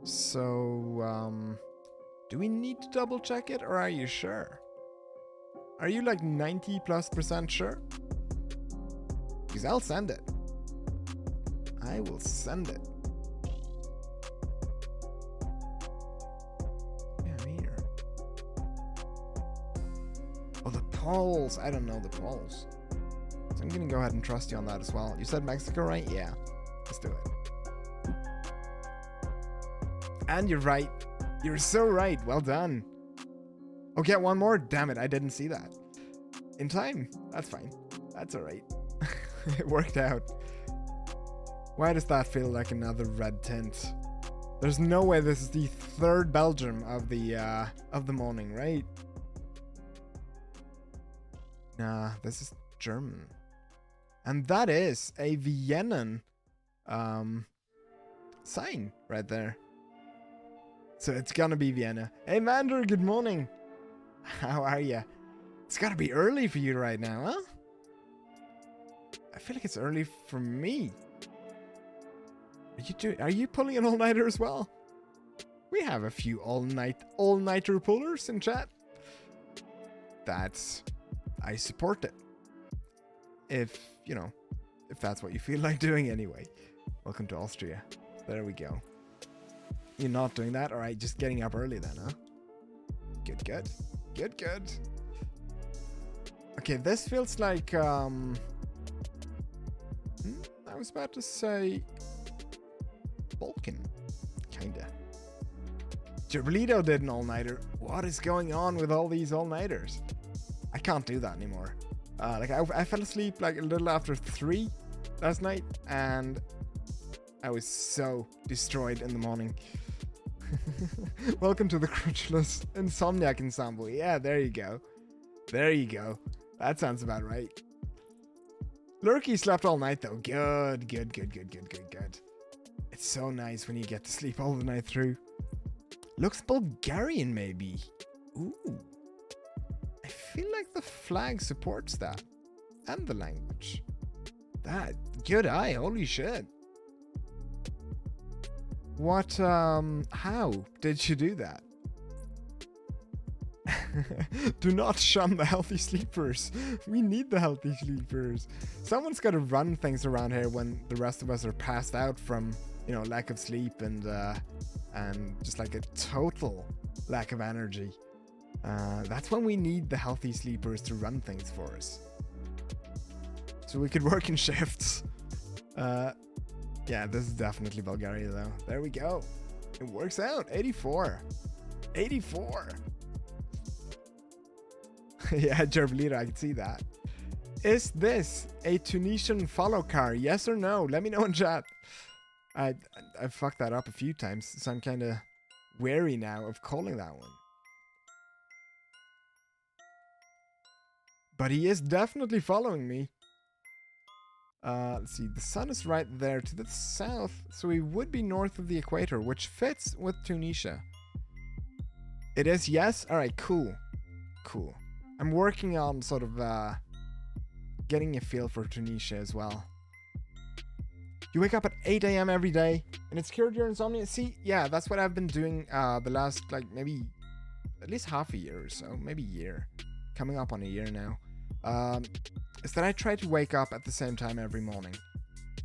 So, do we need to double check it, or are you sure? Are you like 90+% sure? Because I'll send it. I will send it. Yeah, I'm here. Oh, the polls. I don't know the polls. So I'm gonna go ahead and trust you on that as well. You said Mexico, right? Yeah. Let's do it. And you're right. You're so right. Well done. Oh, get one more? Damn it, I didn't see that. In time. That's fine. That's alright. It worked out. Why does that feel like another red tint? There's no way this is the third Belgium of the morning, right? Nah, this is German. And that is a Vienna sign right there. So it's gonna be Vienna. Hey Mander, good morning. How are you? It's gotta be early for you right now, huh? I feel like it's early for me. Are you pulling an all-nighter as well? We have a few all-nighter pullers in chat. I support it. If that's what you feel like doing anyway. Welcome to Austria. There we go. You're not doing that? Alright, just getting up early then, huh? Good. Okay, this feels like, I was about to say Balkan. Kinda. Gerbolito did an all-nighter. What is going on with all these all-nighters? I can't do that anymore. I fell asleep like a little after 3 last night, and I was so destroyed in the morning. Welcome to the Crutchless Insomniac Ensemble. Yeah, there you go. That sounds about right. Lurky slept all night though. Good. It's so nice when you get to sleep all the night through. Looks Bulgarian maybe. Ooh. I feel like the flag supports that. And the language. That, good eye, holy shit. What, how did you do that? Do not shun the healthy sleepers. We need the healthy sleepers. Someone's got to run things around here when the rest of us are passed out from, lack of sleep and just like a total lack of energy. That's when we need the healthy sleepers to run things for us. So we could work in shifts. Yeah, this is definitely Bulgaria though. There we go. It works out. 84. Yeah, Gerbolito, I can see that. Is this a Tunisian follow car? Yes or no? Let me know in chat. I fucked that up a few times, so I'm kind of wary now of calling that one. But he is definitely following me. Let's see, the sun is right there to the south, so we would be north of the equator, which fits with Tunisia. It is, yes? Alright, cool. I'm working on sort of getting a feel for Tunisia as well. You wake up at 8 a.m. every day, and it's cured your insomnia? See, yeah, that's what I've been doing the last, maybe at least half a year or so, maybe a year. Coming up on a year now. Is that I try to wake up at the same time every morning.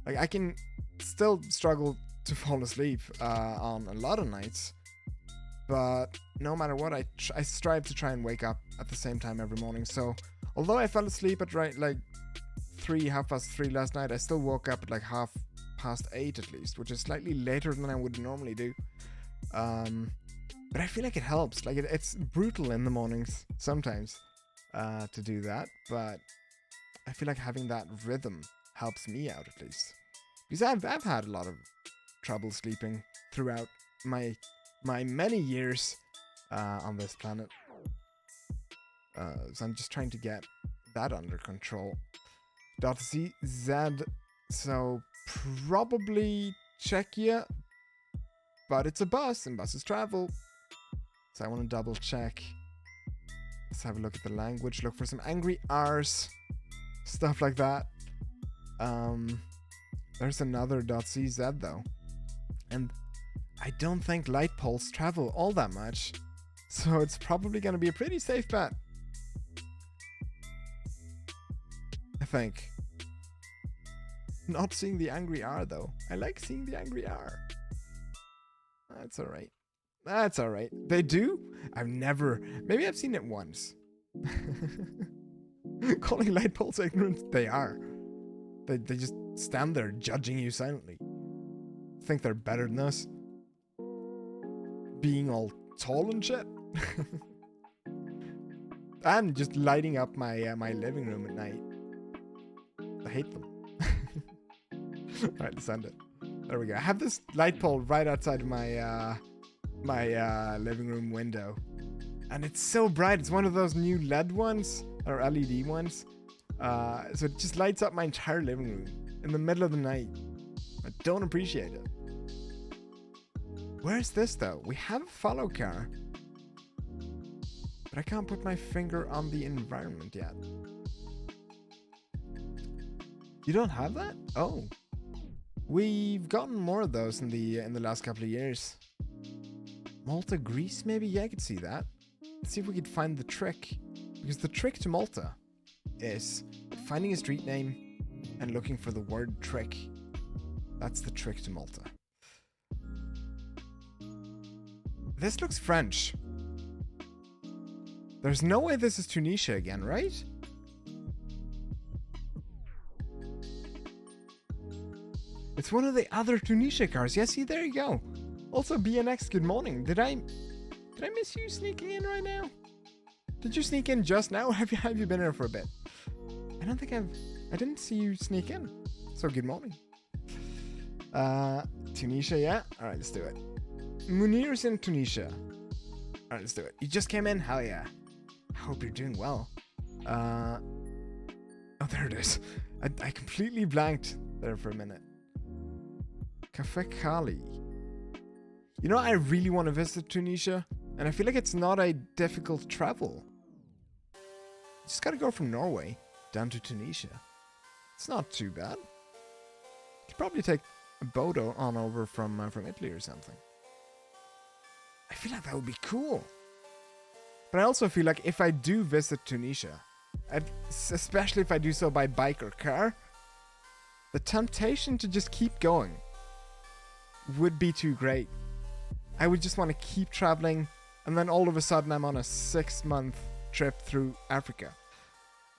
I can still struggle to fall asleep on a lot of nights, but no matter what, I strive to try and wake up at the same time every morning. So although I fell asleep at 3:30 last night, I still woke up at 8:30 at least, which is slightly later than I would normally do. But I feel like it helps. It's brutal in the mornings sometimes to do that, but I feel like having that rhythm helps me out at least. Because I've had a lot of trouble sleeping throughout my many years on this planet. So I'm just trying to get that under control. .cz, so probably Czechia, but it's a bus and buses travel. So I want to double check Let's have a look at the language. Look for some angry R's. Stuff like that. There's another .cz though. And I don't think light poles travel all that much. So it's probably going to be a pretty safe bet. I think. Not seeing the angry R though. I like seeing the angry R. That's alright. That's alright. They do? I've never... Maybe I've seen it once. Calling light poles ignorant? They are. They just stand there judging you silently. Think they're better than us. Being all tall and shit. And just lighting up my my living room at night. I hate them. Alright, let's end it. There we go. I have this light pole right outside of my my living room window. And it's so bright. It's one of those new LED ones, or LED ones. So it just lights up my entire living room in the middle of the night. I don't appreciate it. Where's this though? We have a follow car. But I can't put my finger on the environment yet. You don't have that? Oh. We've gotten more of those in the last couple of years. Malta, Greece, maybe? Yeah, I could see that. Let's see if we could find the trick. Because the trick to Malta is finding a street name and looking for the word trick. That's the trick to Malta. This looks French. There's no way this is Tunisia again, right? It's one of the other Tunisia cars. Yeah, see, there you go. Also, BNX, good morning. Did I miss you sneaking in right now? Did you sneak in just now? Have you been here for a bit? I don't think I didn't see you sneak in. So good morning. Tunisia, yeah? Alright, let's do it. Munir's in Tunisia. Alright, let's do it. You just came in? Hell yeah. I hope you're doing well. Oh, there it is. I completely blanked there for a minute. Cafe Kali. You know, I really want to visit Tunisia, and I feel like it's not a difficult travel. You just gotta go from Norway down to Tunisia. It's not too bad. You could probably take a boat on over from Italy or something. I feel like that would be cool. But I also feel like if I do visit Tunisia, especially if I do so by bike or car, the temptation to just keep going would be too great. I would just want to keep traveling, and then all of a sudden I'm on a 6-month trip through Africa.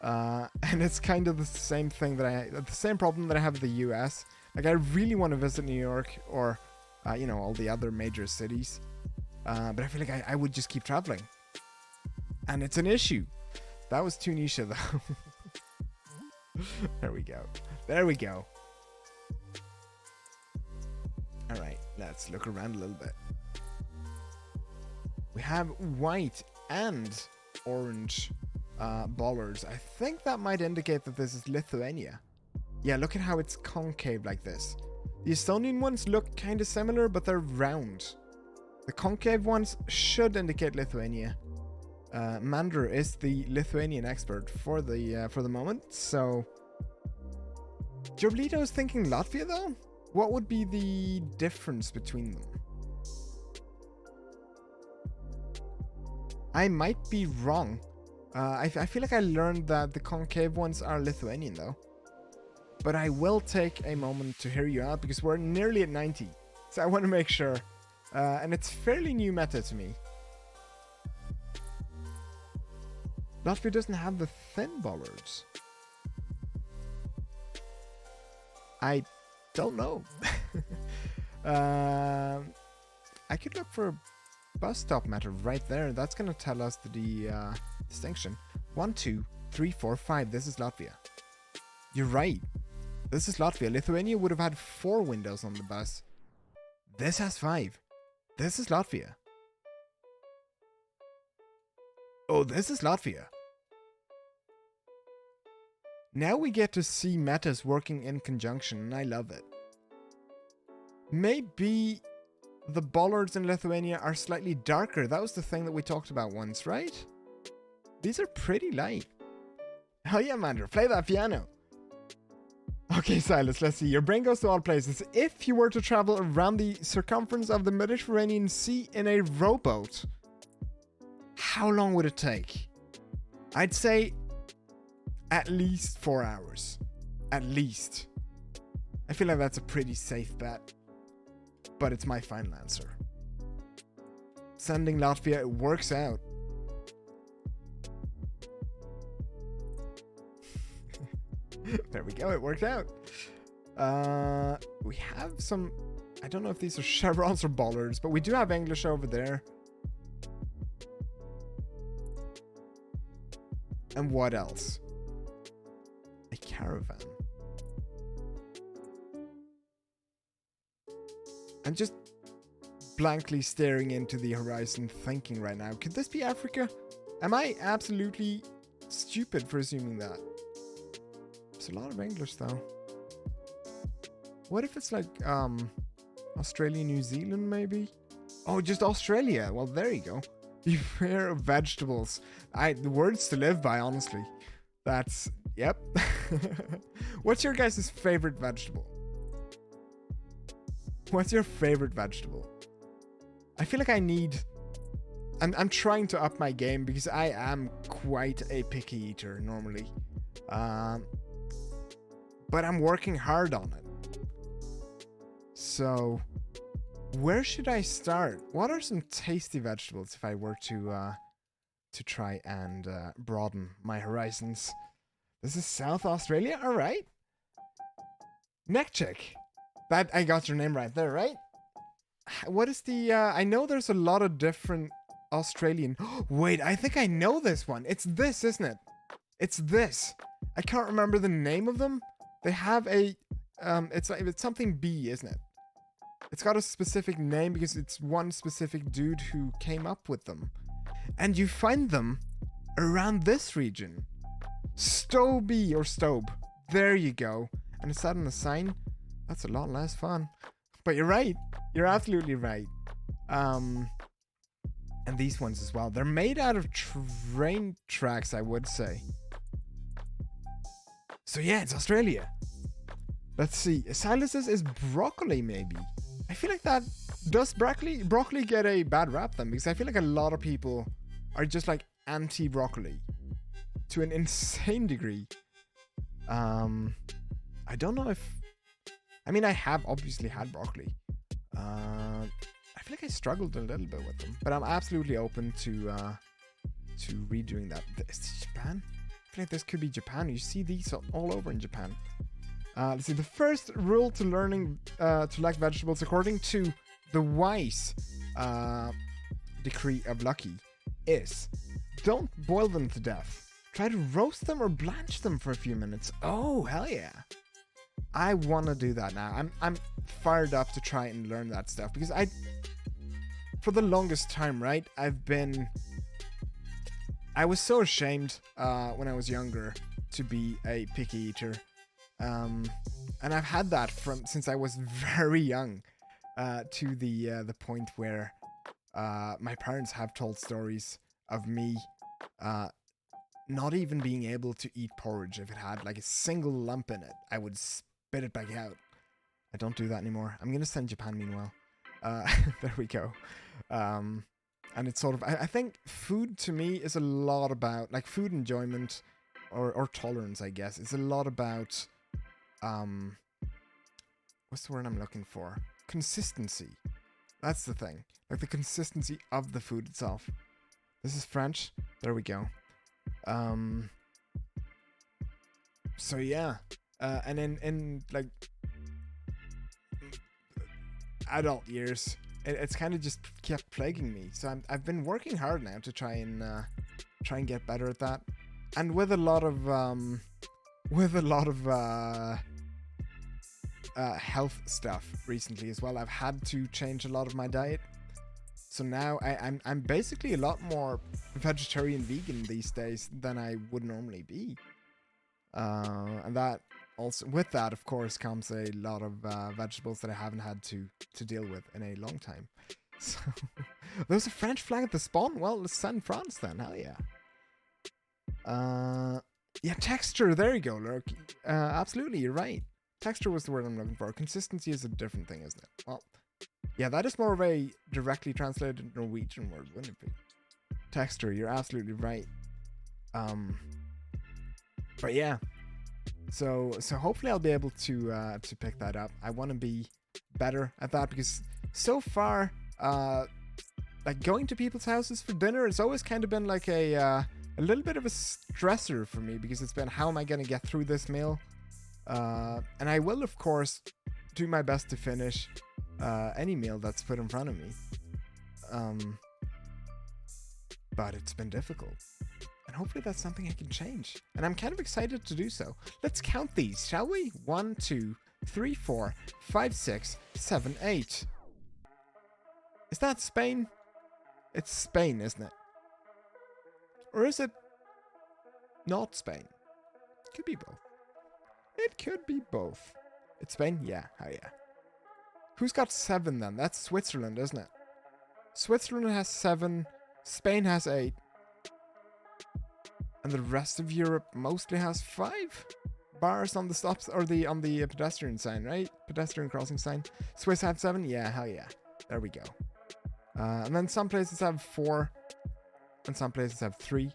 And it's kind of the same thing the same problem that I have with the US. Like, I really want to visit New York or, you know, all the other major cities. But I feel like I would just keep traveling. And it's an issue. That was Tunisia, though. There we go. There we go. Alright, let's look around a little bit. We have white and orange bollards. I think that might indicate that this is Lithuania. Yeah, look at how it's concave like this. The Estonian ones look kind of similar, but they're round. The concave ones should indicate Lithuania. Mandr is the Lithuanian expert for the moment, so... Joblito is thinking Latvia, though? What would be the difference between them? I might be wrong. I feel like I learned that the concave ones are Lithuanian, though. But I will take a moment to hear you out, because we're nearly at 90. So I want to make sure. And it's fairly new meta to me. Latvia doesn't have the thin bollards. I don't know. I could look for a bus stop meta right there. That's going to tell us the distinction. 1, 2, 3, 4, 5. This is Latvia. You're right. This is Latvia. Lithuania would have had 4 windows on the bus. This has 5. This is Latvia. Oh, this is Latvia. Now we get to see metas working in conjunction, and I love it. Maybe the bollards in Lithuania are slightly darker. That was the thing that we talked about once, right? These are pretty light. Hell yeah, Mandra. Play that piano. Okay, Silas, let's see. Your brain goes to all places. If you were to travel around the circumference of the Mediterranean Sea in a rowboat, how long would it take? I'd say at least 4 hours. At least. I feel like that's a pretty safe bet. But it's my final answer. Sending Latvia, it works out. There we go, it worked out. We have some... I don't know if these are chevrons or bollards, but we do have English over there. And what else? A caravan. I'm just blankly staring into the horizon thinking right now. Could this be Africa? Am I absolutely stupid for assuming that? There's a lot of English though. What if it's like Australia, New Zealand maybe? Oh, just Australia. Well, there you go. Beware of vegetables. The words to live by, honestly. That's, yep. What's your guys' favorite vegetable? What's your favorite vegetable? I feel like I need... I'm trying to up my game because I am quite a picky eater normally. But I'm working hard on it. So, where should I start? What are some tasty vegetables if I were to try and broaden my horizons? This is South Australia, all right. Neck check. That I got your name right there, right? What is the? I know there's a lot of different Australian. Wait, I think I know this one. It's this, isn't it? It's this. I can't remember the name of them. They have a. It's something B, isn't it? It's got a specific name because it's one specific dude who came up with them. And you find them around this region. Stobie or Stobe. There you go. And it's that on the sign. That's a lot less fun. But you're right. You're absolutely right. And these ones as well. They're made out of train tracks, I would say. So yeah, it's Australia. Let's see. Silas's is broccoli, maybe. I feel like that... Does broccoli get a bad rap then? Because I feel like a lot of people are just like anti-broccoli. To an insane degree. I don't know if... I mean, I have obviously had broccoli. I feel like I struggled a little bit with them. But I'm absolutely open to redoing that. Is this Japan? I feel like this could be Japan. You see these all over in Japan. Let's see. The first rule to learning to like vegetables, according to the Wise decree of Lucky, is don't boil them to death. Try to roast them or blanch them for a few minutes. Oh, hell yeah. I want to do that now. I'm fired up to try and learn that stuff because for the longest time, right, I was so ashamed when I was younger to be a picky eater. And I've had that since I was very young to the point where my parents have told stories of me not even being able to eat porridge. If it had like a single lump in it, I would spit it back out. I don't do that anymore. I'm gonna send Japan meanwhile. There we go. And it's sort of, I think food to me is a lot about like food enjoyment or tolerance, I guess. It's a lot about what's the word I'm looking for? Consistency. That's the thing. Like the consistency of the food itself. This is French. There we go. So yeah. And in like adult years, it's kind of just kept plaguing me. So I've been working hard now to try and get better at that. And with a lot of health stuff recently as well, I've had to change a lot of my diet. So now I'm basically a lot more vegetarian vegan these days than I would normally be. And that also, with that, of course, comes a lot of vegetables that I haven't had to deal with in a long time. So, there's a French flag at the spawn? Well, let's send France then, hell yeah. Yeah, texture. There you go, Lurk. Absolutely, you're right. Texture was the word I'm looking for. Consistency is a different thing, isn't it? Well, yeah, that is more of a directly translated Norwegian word, wouldn't it be? Texture, you're absolutely right. But yeah, so hopefully I'll be able to pick that up. I want to be better at that because so far, like going to people's houses for dinner, it's always kind of been like a little bit of a stressor for me because it's been how am I going to get through this meal? And I will of course do my best to finish any meal that's put in front of me. But it's been difficult. And hopefully that's something I can change. And I'm kind of excited to do so. Let's count these, shall we? 1, 2, 3, 4, 5, 6, 7, 8. Is that Spain? It's Spain, isn't it? Or is it not Spain? Could be both. It could be both. It's Spain? Yeah, oh yeah. Who's got 7 then? That's Switzerland, isn't it? Switzerland has 7. Spain has 8. And the rest of Europe mostly has 5 bars on the stops or on the pedestrian sign, right? Pedestrian crossing sign. Swiss have 7? Yeah, hell yeah. There we go. And then some places have 4. And some places have 3.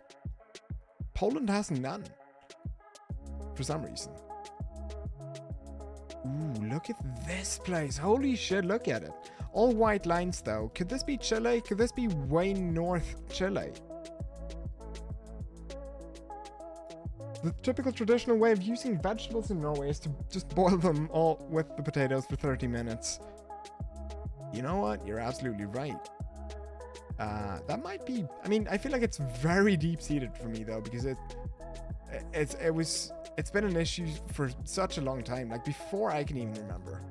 Poland has none. For some reason. Ooh, look at this place. Holy shit, look at it. All white lines though. Could this be Chile? Could this be way north Chile? The typical traditional way of using vegetables in Norway is to just boil them all with the potatoes for 30 minutes. You know what? You're absolutely right. That might be... I mean, I feel like it's very deep-seated for me, though, because it's been an issue for such a long time. Like, before I can even remember.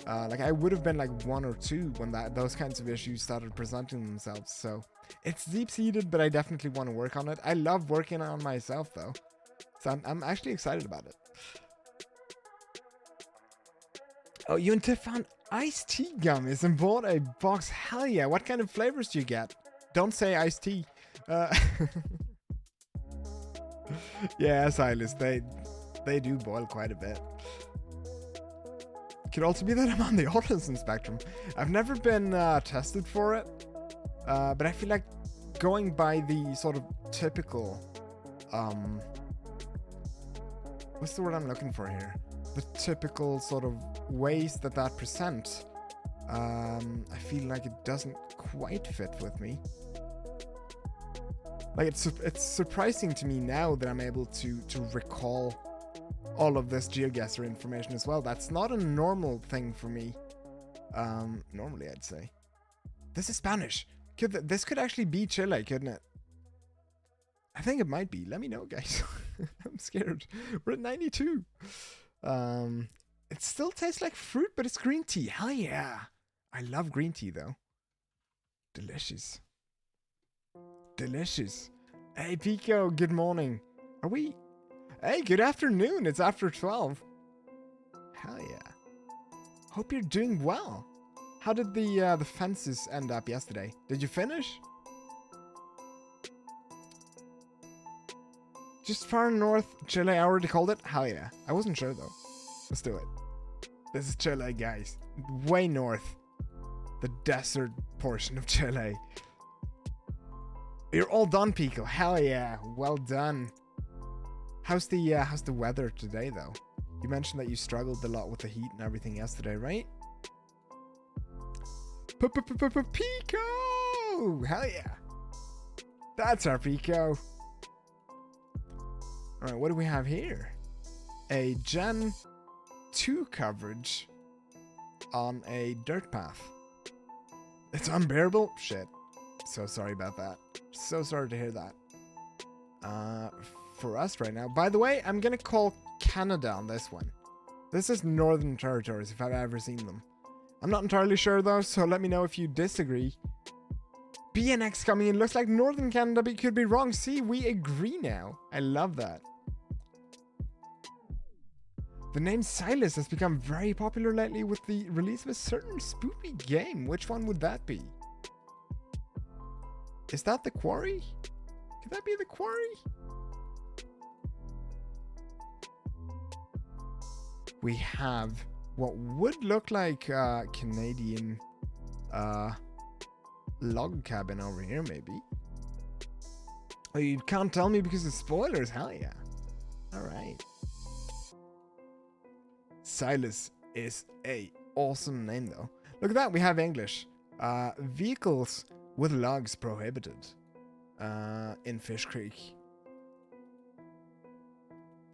Like, I would have been, like, 1 or 2 when those kinds of issues started presenting themselves. So, it's deep-seated, but I definitely want to work on it. I love working on myself, though. So I'm actually excited about it. Oh, you and Tiff found iced tea gummies and bought a box. Hell yeah. What kind of flavors do you get? Don't say iced tea. Yeah, Silas, they do boil quite a bit. Could also be that I'm on the autism spectrum. I've never been tested for it. But I feel like going by the sort of typical... what's the word I'm looking for here? The typical sort of ways that present. I feel like it doesn't quite fit with me. Like it's surprising to me now that I'm able to recall all of this GeoGuessr information as well. That's not a normal thing for me. Normally I'd say. This is Spanish. This could actually be Chile, couldn't it? I think it might be. Let me know, guys. I'm scared. We're at 92. It still tastes like fruit, but it's green tea. Hell yeah. I love green tea, though. Delicious. Delicious. Hey, Pico. Good morning. Are we... Hey, good afternoon. It's after 12. Hell yeah. Hope you're doing well. How did the fences end up yesterday? Did you finish? Just far north, Chile, I already called it? Hell yeah. I wasn't sure though. Let's do it. This is Chile, guys. Way north. The desert portion of Chile. You're all done, Pico. Hell yeah. Well done. How's the weather today though? You mentioned that you struggled a lot with the heat and everything yesterday, right? Pico! Hell yeah. That's our Pico. Alright, what do we have here? A Gen 2 coverage on a dirt path. It's unbearable? Shit. So sorry about that. So sorry to hear that. For us right now. By the way, I'm gonna call Canada on this one. This is Northern Territories, if I've ever seen them. I'm not entirely sure though, so let me know if you disagree. BNX coming in. Looks like Northern Canada, but could be wrong. See, we agree now. I love that. The name Silas has become very popular lately with the release of a certain spooky game. Which one would that be? Is that the Quarry? Could that be the Quarry? we have what would look like Canadian log cabin over here, maybe. Oh, you can't tell me because of spoilers. Hell yeah. All right. Silas is a awesome name, though. Look at that. We have English. Vehicles with logs prohibited in Fish Creek.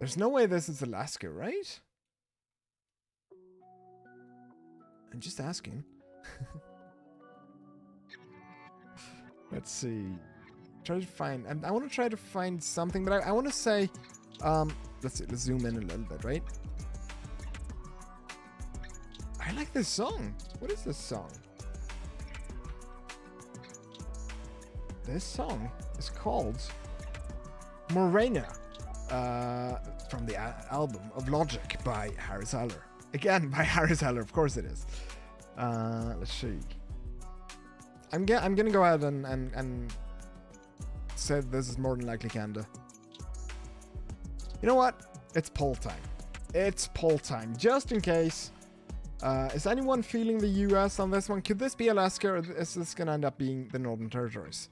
There's no way this is Alaska, right? I'm just asking. Let's see. Try to find. I want to try to find something, but I want to say. Let's see. Let's zoom in a little bit, right? I like this song. What is this song? This song is called Morena, from the album of Logic by Harris Heller. Again, by Harris Heller, of course it is. Let's see. I'm gonna go ahead and say this is more than likely Canada. You know what? It's poll time. It's poll time, just in case. Is anyone feeling the US on this one? Could this be Alaska, or is this gonna end up being the Northern Territories?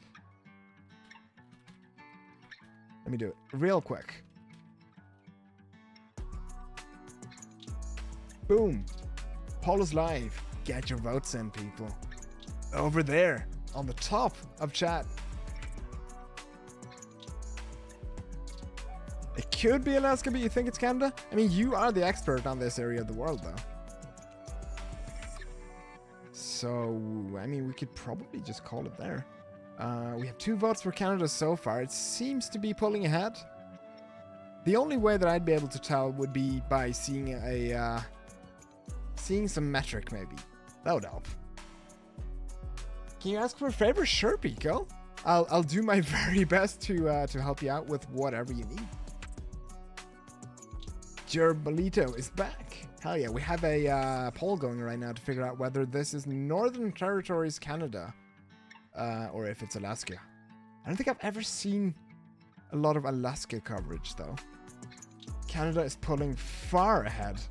Let me do it real quick. Boom. Poll is live. Get your votes in, people. Over there, on the top of chat. It could be Alaska, but you think it's Canada? I mean, you are the expert on this area of the world, though. So, I mean, we could probably just call it there. We have 2 votes for Canada so far. It seems to be pulling ahead. The only way that I'd be able to tell would be by seeing a seeing some metric, maybe. That would help. Can you ask for a favor? Sure, Pico. I'll do my very best to help you out with whatever you need. Gerbolito is back. Hell yeah, we have a poll going right now to figure out whether this is Northern Territories, Canada, or if it's Alaska. I don't think I've ever seen a lot of Alaska coverage, though. Canada is pulling far ahead.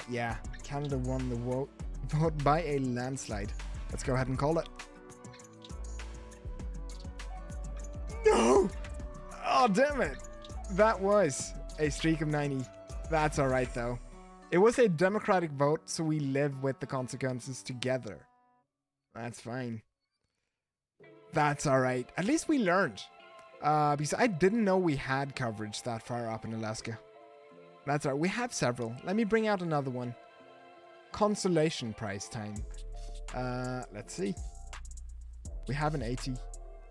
Yeah, Canada won the vote by a landslide. Let's go ahead and call it. No! Oh, damn it. That was a streak of 90. That's alright, though. It was a democratic vote, so we live with the consequences together. That's fine. That's alright. At least we learned. Because I didn't know we had coverage that far up in Alaska. That's alright. We have several. Let me bring out another one. Consolation prize time. Let's see. We have an 80.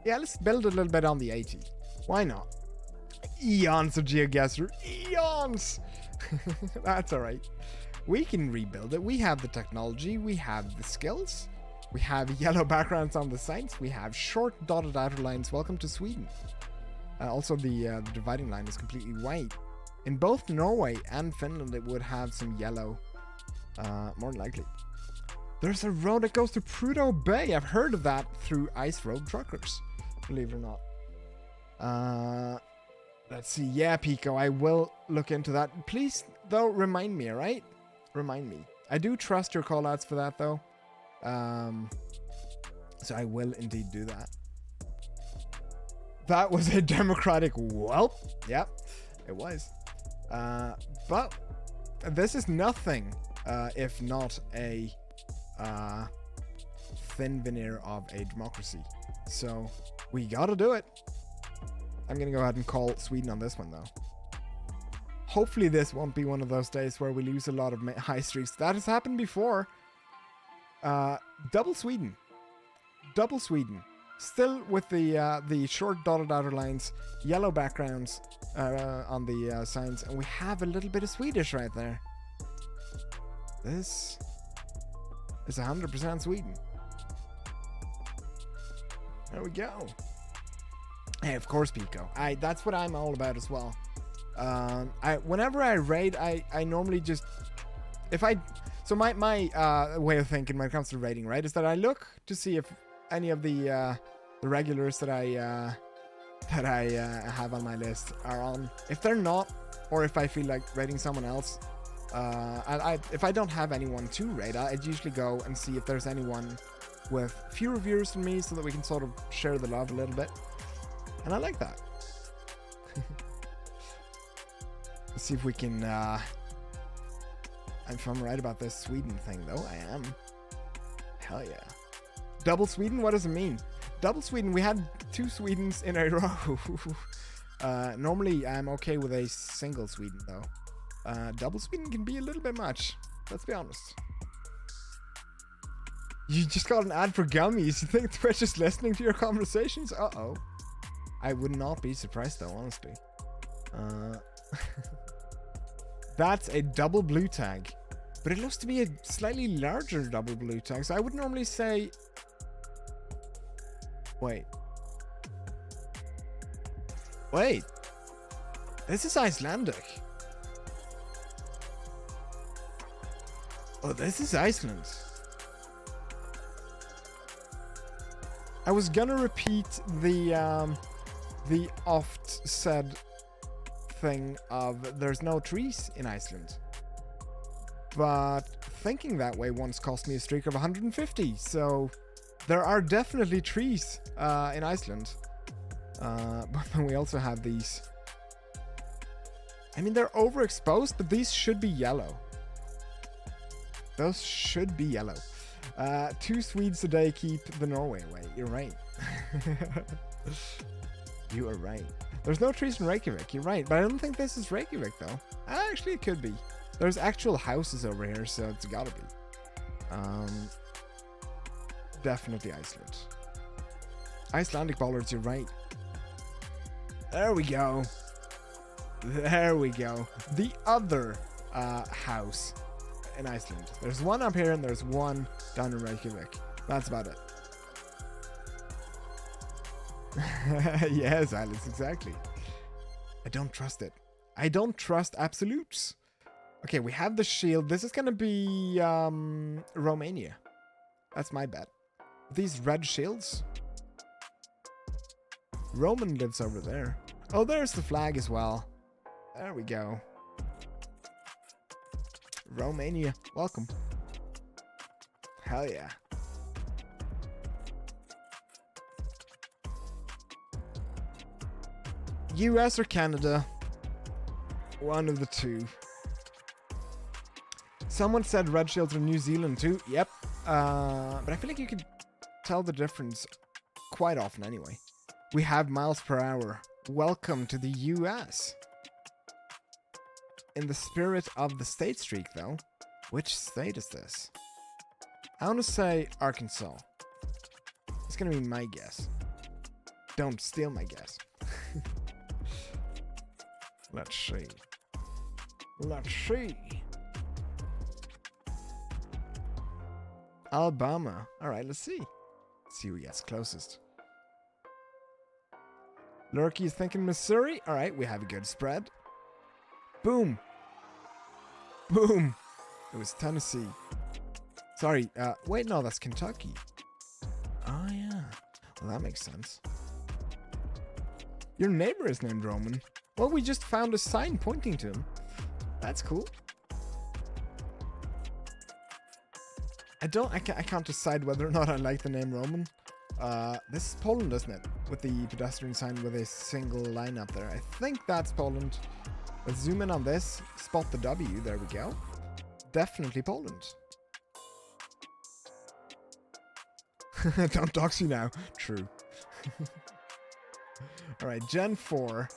Yeah, let's build a little bit on the 80. Why not? Eons of GeoGuessr. Eons! That's alright. We can rebuild it. We have the technology. We have the skills. We have yellow backgrounds on the sites. We have short dotted outer lines. Welcome to Sweden. Also, the dividing line is completely white. In both Norway and Finland, it would have some yellow. More than likely. There's a road that goes to Prudhoe Bay. I've heard of that through Ice Road Truckers. Believe it or not. Let's see. Yeah, Pico, I will look into that. Please, though, remind me, alright? Remind me. I do trust your callouts for that, though. So I will indeed do that. That was a democratic whelp. Yep, it was. But this is nothing if not a thin veneer of a democracy. So we gotta do it. I'm gonna go ahead and call Sweden on this one, though. Hopefully this won't be one of those days where we lose a lot of high streaks. That has happened before. Double Sweden. Double Sweden. Still with the short dotted outer lines, yellow backgrounds on the signs, and we have a little bit of Swedish right there. This is 100% Sweden. There we go. Hey, of course, Pico. That's what I'm all about as well. Whenever I raid, I normally just so my way of thinking when it comes to raiding, right, is that I look to see if any of the regulars that I have on my list are on. If they're not, or if I feel like rating someone else, if I don't have anyone to rate, I'd usually go and see if there's anyone with fewer viewers than me so that we can sort of share the love a little bit. And I like that. Let's see if we can, if I'm right about this Sweden thing though, I am. Hell yeah. Double Sweden, what does it mean? Double Sweden, we had 2 Swedens in a row. Normally I'm okay with a single Sweden though. Double Sweden can be a little bit much, let's be honest. You just got an ad for gummies. You think we're just listening to your conversations? Uh-oh. I would not be surprised though, honestly. That's a double blue tag. But it looks to be a slightly larger double blue tag. So I would normally say... Wait. This is Icelandic. Oh, this is Iceland. I was gonna repeat the oft said thing of there's no trees in Iceland. But thinking that way once cost me a streak of 150, so there are definitely trees in Iceland. But then we also have these. I mean, they're overexposed, but these should be yellow. Those should be yellow. 2 Swedes a day keep the Norway away. You're right. You are right. There's no trees in Reykjavik. You're right. But I don't think this is Reykjavik, though. Actually, it could be. There's actual houses over here, so it's gotta be. Definitely Iceland. Icelandic bollards, you're right. There we go. There we go. The other house in Iceland. There's one up here and there's one down in Reykjavik. That's about it. Yes, Alice, exactly. I don't trust it. I don't trust absolutes. Okay, we have the shield. This is gonna be Romania. That's my bet. These red shields. Roman lives over there. Oh, there's the flag as well. There we go. Romania, welcome. Hell yeah. US or Canada? One of the two. Someone said red shields are New Zealand too. Yep. But I feel like you could tell the difference quite often anyway. We have miles per hour. Welcome to the US. In the spirit of the state streak, though, which state is this? I want to say Arkansas. It's going to be my guess. Don't steal my guess. Let's see. Let's see. Alabama. All right, let's see. Let's see who gets closest. Lurky is thinking Missouri. All right, we have a good spread. Boom. Boom. It was Tennessee. Sorry. Wait, no, that's Kentucky. Oh, yeah. Well, that makes sense. Your neighbor is named Roman. Well, we just found a sign pointing to him. That's cool. I can't decide whether or not I like the name Roman. This is Poland, isn't it? With the pedestrian sign with a single line up there. I think that's Poland. Let's zoom in on this. Spot the W. There we go. Definitely Poland. Don't dox you now. True. Alright, Gen 4.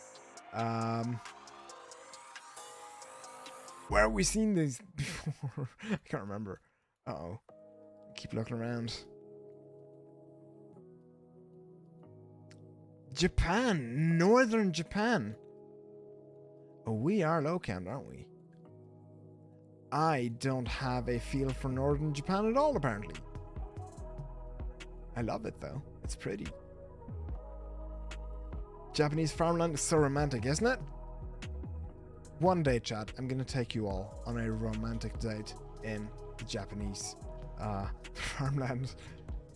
Where have we seen these before? I can't remember. Uh-oh. Keep looking around. Japan. Northern Japan. Oh, we are low count, aren't we? I don't have a feel for Northern Japan at all, apparently. I love it, though. It's pretty. Japanese farmland is so romantic, isn't it? One day, chat, I'm gonna take you all on a romantic date in the Japanese farmland.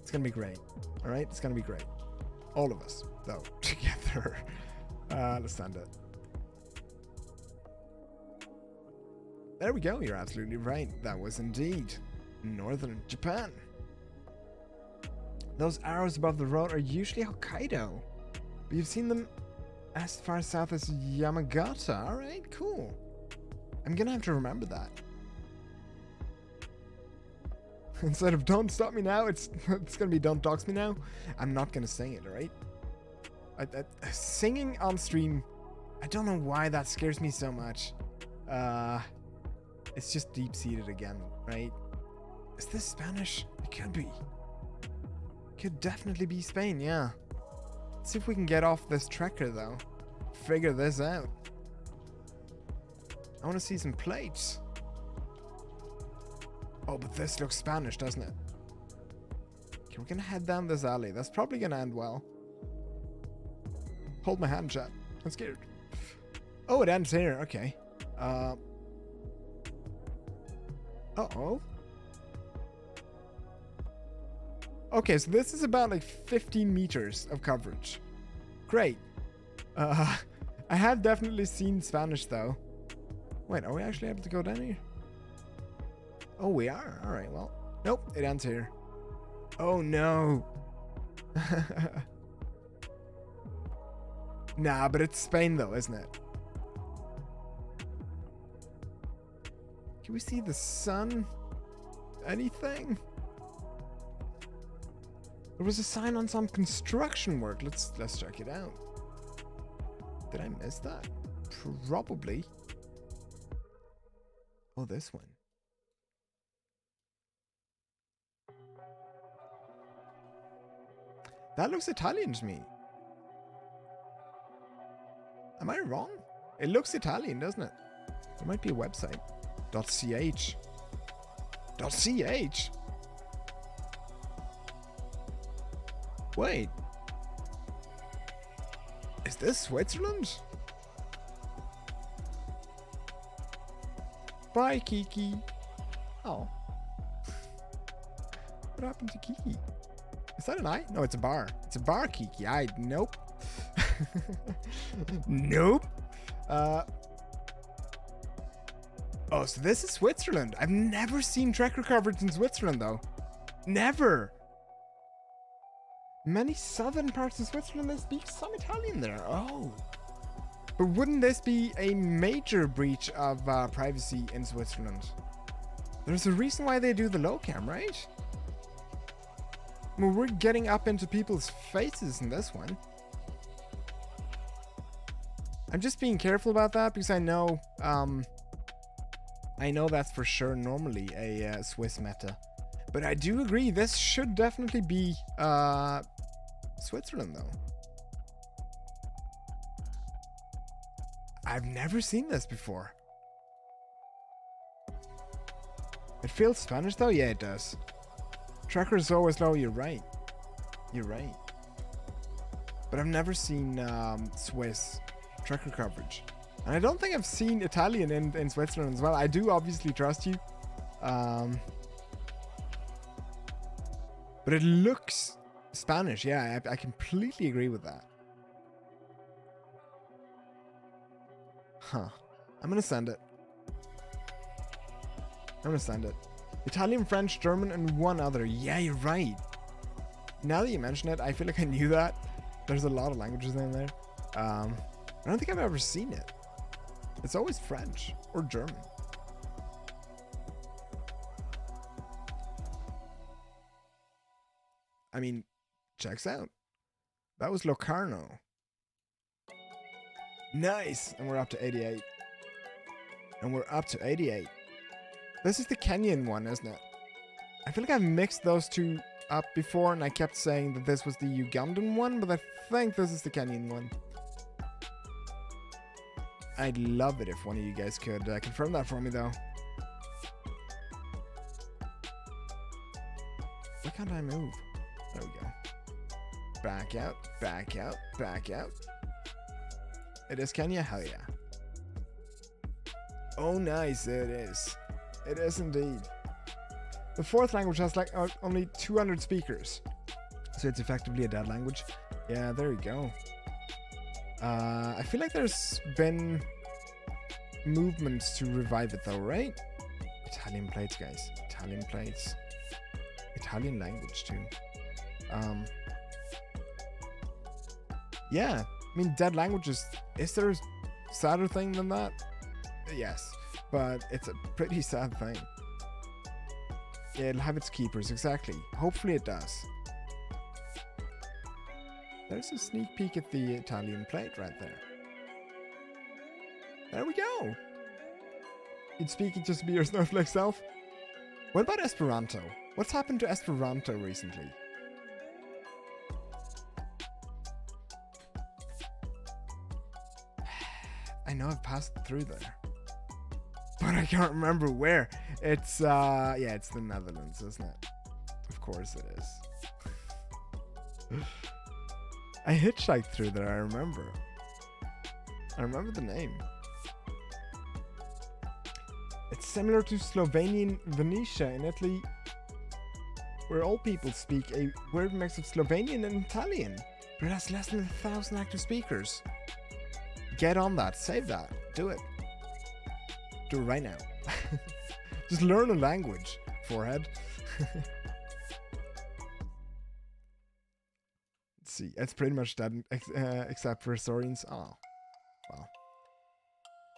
It's gonna be great. All right? It's gonna be great. All of us, though, together. Let's stand it. There we go, you're absolutely right. That was indeed northern Japan. Those arrows above the road are usually Hokkaido, but you've seen them as far south as Yamagata. Alright, cool. I'm gonna have to remember that. Instead of don't stop me now, it's gonna be don't dox me now. I'm not gonna sing it, alright? Singing on stream, I don't know why that scares me so much. It's just deep-seated again, right? Is this Spanish? It could be. Could definitely be Spain, yeah. Let's see if we can get off this trekker, though. Figure this out. I want to see some plates. Oh, but this looks Spanish, doesn't it? Okay, we're gonna head down this alley. That's probably gonna end well. Hold my hand, chat. I'm scared. Oh, it ends here. Okay. Uh-oh. Okay, so this is about like 15 meters of coverage. Great. I have definitely seen Spanish though. Wait, are we actually able to go down here? Oh, we are. All right, well. Nope, it ends here. Oh, no. Nah, but it's Spain though, isn't it? Can we see the sun? Anything? There was a sign on some construction work. Let's check it out. Did I miss that? Probably. Oh, this one. That looks Italian to me. Am I wrong? It looks Italian, doesn't it? There might be a website. .ch. .ch? Wait. Is this Switzerland? Bye, Kiki. Oh. What happened to Kiki? Is that an I? No, it's a bar. It's a bar, Kiki. Nope. Nope. Oh, so this is Switzerland. I've never seen trekker coverage in Switzerland, though. Never. Many southern parts of Switzerland, they speak some Italian there. Oh. But wouldn't this be a major breach of privacy in Switzerland? There's a reason why they do the low cam, right? Well, we're getting up into people's faces in this one. I'm just being careful about that because I know that's for sure normally a Swiss meta. But I do agree, this should definitely be Switzerland, though. I've never seen this before. It feels Spanish, though? Yeah, it does. Tracker is always low, you're right. You're right. But I've never seen Swiss tracker coverage. And I don't think I've seen Italian in Switzerland as well. I do obviously trust you. But it looks Spanish. Yeah, I completely agree with that. Huh. I'm gonna send it. Italian, French, German, and one other. Yeah, you're right. Now that you mention it, I feel like I knew that. There's a lot of languages in there. I don't think I've ever seen it. It's always French or German. I mean, checks out. That was Locarno. Nice! And we're up to 88. This is the Kenyan one, isn't it? I feel like I've mixed those two up before and I kept saying that this was the Ugandan one, but I think this is the Kenyan one. I'd love it if one of you guys could confirm that for me, though. Why can't I move? There we go. Back out, back out, back out. It is Kenya? Hell yeah. Oh, nice. It is. It is indeed. The fourth language has like only 200 speakers. So it's effectively a dead language. Yeah, there you go. I feel like there's been movements to revive it though, right? Italian plates, guys. Italian plates. Italian language too. Yeah, I mean, dead languages. Is there a sadder thing than that? Yes, but it's a pretty sad thing. Yeah, it'll have its keepers, exactly. Hopefully it does. There's a sneak peek at the Italian plate right there. There we go. You'd speak it just to be your snowflake self. What about Esperanto? What's happened to Esperanto recently? I know I've passed through there, but I can't remember where. It's yeah, it's the Netherlands, isn't it? Of course it is. I hitchhiked through there, I remember. I remember the name. It's similar to Slovenian Venetia in Italy, where all people speak a weird mix of Slovenian and Italian, but it has less than 1,000 active speakers. Get on that. Save that. Do it. Do it right now. Just learn a language, forehead. Let's see. It's pretty much dead, except for historians. Oh, well.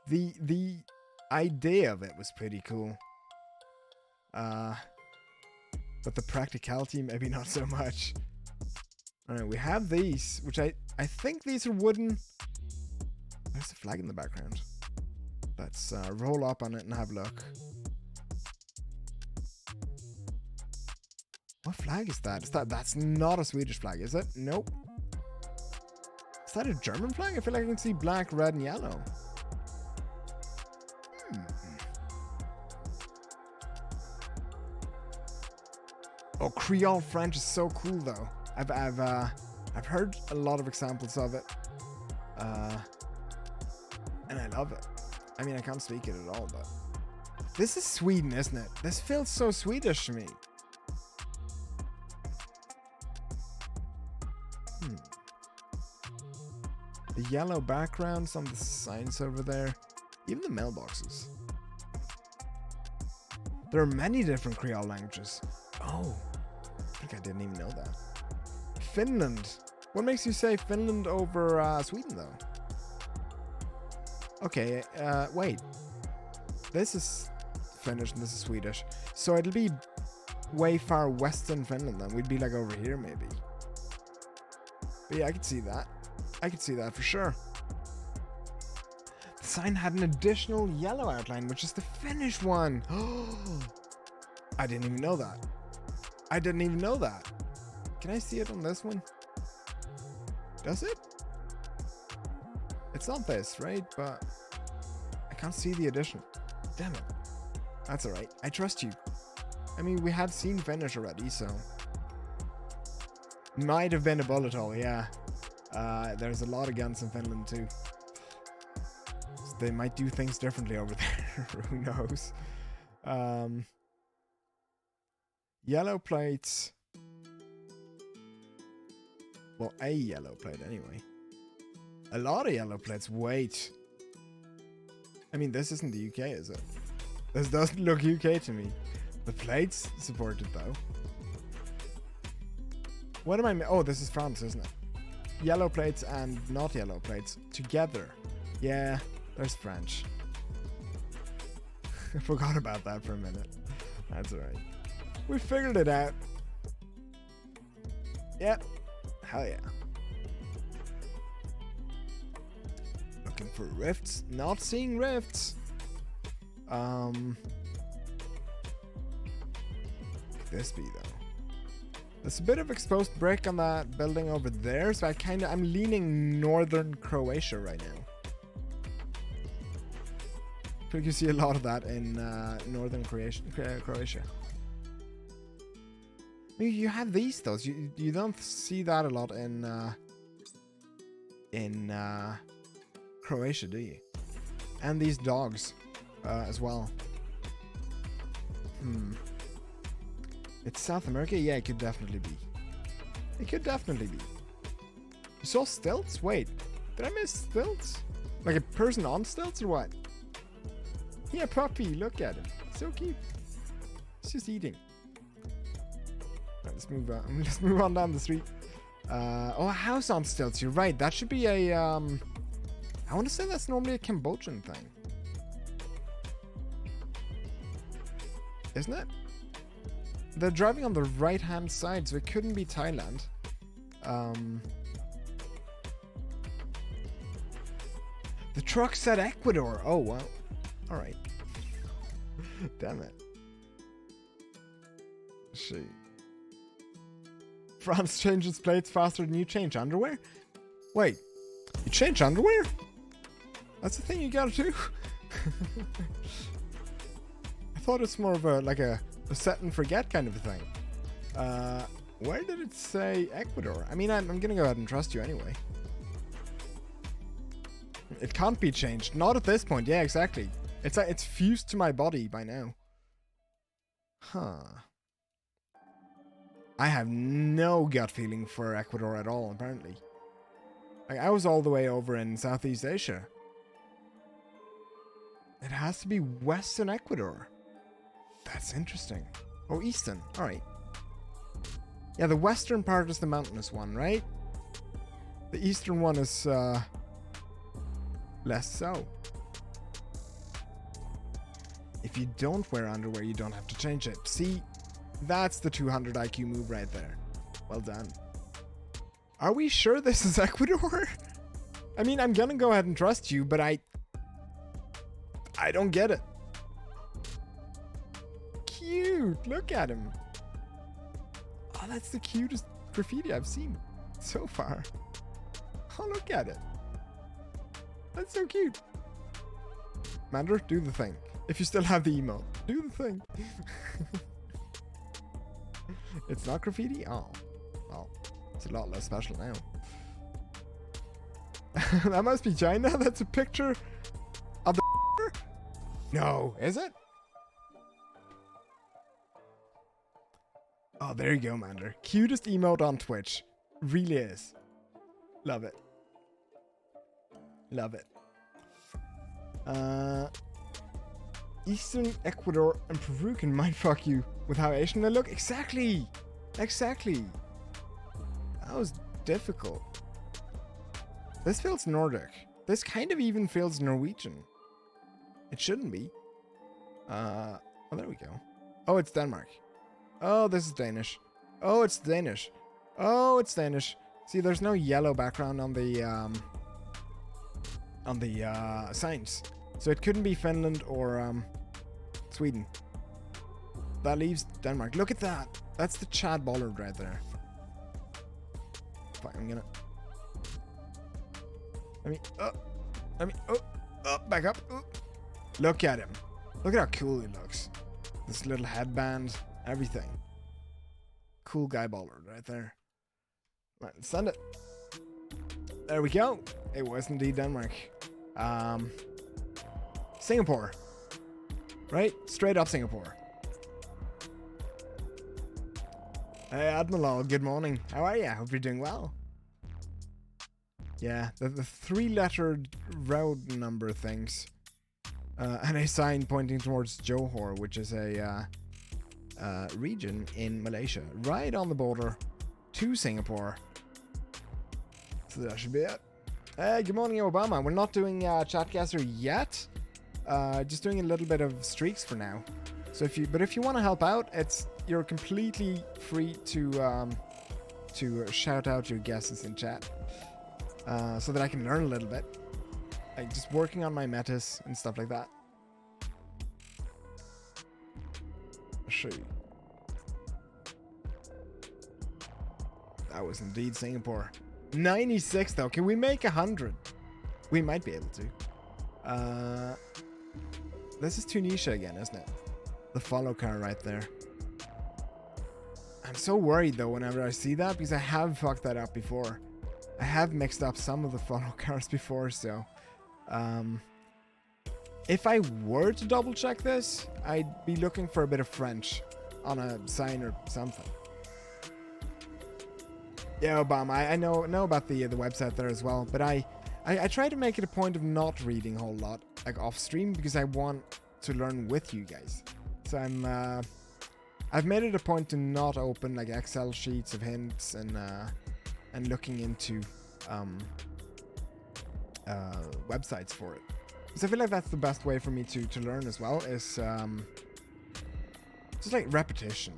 The idea of it was pretty cool. But the practicality, maybe not so much. Alright, we have these, which I think these are wooden. There's a flag in the background. Let's roll up on it and have a look. What flag is that? That's not a Swedish flag, is it? Nope. Is that a German flag? I feel like I can see black, red, and yellow. Oh, Creole French is so cool though. I've heard a lot of examples of it. And I love it. I mean, I can't speak it at all, but this is Sweden, isn't it? This feels so Swedish to me. The yellow backgrounds on the signs over there, even the mailboxes. There are many different Creole languages. Oh, I think I didn't even know that. Finland. What makes you say Finland over Sweden, though? Okay, wait. This is Finnish and this is Swedish. So it'll be way far western Finland then. We'd be like over here, maybe. But yeah, I could see that. I could see that for sure. The sign had an additional yellow outline, which is the Finnish one. I didn't even know that. I didn't even know that. Can I see it on this one? Does it? It's not this, right? But I can't see the addition. Damn it. That's alright. I trust you. I mean, we have seen Finnish already, so... Might have been a bullet hole, yeah. There's a lot of guns in Finland, too. So they might do things differently over there. Who knows? Yellow plates. Well, a yellow plate, anyway. A lot of yellow plates. Wait. I mean, this isn't the UK, is it? This doesn't look UK to me. The plates supported, though. What am I... Oh, this is France, isn't it? Yellow plates and not yellow plates together. Yeah, there's French. I forgot about that for a minute. That's alright. We figured it out. Yep. Hell yeah. Looking for rifts. Not seeing rifts. Could this be though? There's a bit of exposed brick on that building over there, so I'm leaning northern Croatia right now. But you can see a lot of that in northern Croatia. You have these though. You don't see that a lot in Croatia, do you? And these dogs as well. It's South America? Yeah, it could definitely be. It could definitely be. You saw stilts? Wait, did I miss stilts? Like a person on stilts or what? Yeah, puppy, look at him. So cute. It's just eating. Right, let's move on. Let's move on down the street. Oh, a house on stilts. You're right. That should be a I want to say that's normally a Cambodian thing. Isn't it? They're driving on the right-hand side, so it couldn't be Thailand. The truck said Ecuador. Oh, wow. All right. Damn it. She. France changes plates faster than you change underwear? Wait, you change underwear? That's the thing you gotta do? I thought it's more of a set and forget kind of a thing. Where did it say Ecuador? I mean, I'm gonna go ahead and trust you anyway. It can't be changed. Not at this point. Yeah, exactly. It's fused to my body by now. Huh. I have no gut feeling for Ecuador at all, apparently. Like, I was all the way over in Southeast Asia. It has to be Western Ecuador. That's interesting. Oh, Eastern. Alright. Yeah, the western part is the mountainous one, right? The eastern one is, less so. If you don't wear underwear, you don't have to change it. See, that's the 200 IQ move right there. Well done. Are we sure this is Ecuador? I mean, I'm gonna go ahead and trust you, but I don't get it. Cute. Look at him. Oh, that's the cutest graffiti I've seen so far. Oh, look at it. That's so cute. Mander, do the thing. If you still have the emote, do the thing. It's not graffiti? Oh. Oh. It's a lot less special now. That must be China. That's a picture of the... No, is it? Oh, there you go, Mander. Cutest emote on Twitch. Really is. Love it. Love it. Eastern Ecuador and Peru can mindfuck you with how Asian they look. Exactly. Exactly. That was difficult. This feels Nordic. This kind of even feels Norwegian. It shouldn't be. Oh, there we go. Oh, it's Denmark. Oh, this is Danish. Oh, it's Danish. Oh, it's Danish. See, there's no yellow background on the signs. So it couldn't be Finland or Sweden. That leaves Denmark. Look at that. That's the Chad Bollard right there. Fuck, I'm gonna... back up. Look at him. Look at how cool he looks. This little headband, everything. Cool guy Bollard right there. Right, send it. There we go. It was indeed Denmark. Singapore. Right? Straight up Singapore. Hey, Admiral, good morning. How are you? Hope you're doing well. Yeah, the three-lettered road number things. And a sign pointing towards Johor, which is a region in Malaysia. Right on the border to Singapore. So that should be it. Hey, good morning, Obama. We're not doing GeoGuessr yet. Just doing a little bit of streaks for now. So if you want to help out, you're completely free to shout out your guesses in chat, so that I can learn a little bit. Like just working on my metas and stuff like that. I'll show you. That was indeed Singapore. 96 though. Can we make 100? We might be able to. This is Tunisia again, isn't it? The follow car right there. I'm so worried though whenever I see that, because I have fucked that up before. I have mixed up some of the follow cars before, so if I were to double check this, I'd be looking for a bit of French on a sign or something. Yeah, Obama, I know about the website there as well, but I try to make it a point of not reading a whole lot, like off stream, because I want to learn with you guys. So I've made it a point to not open like Excel sheets of hints and looking into websites for it. Because I feel like that's the best way for me to learn as well, is just like repetition.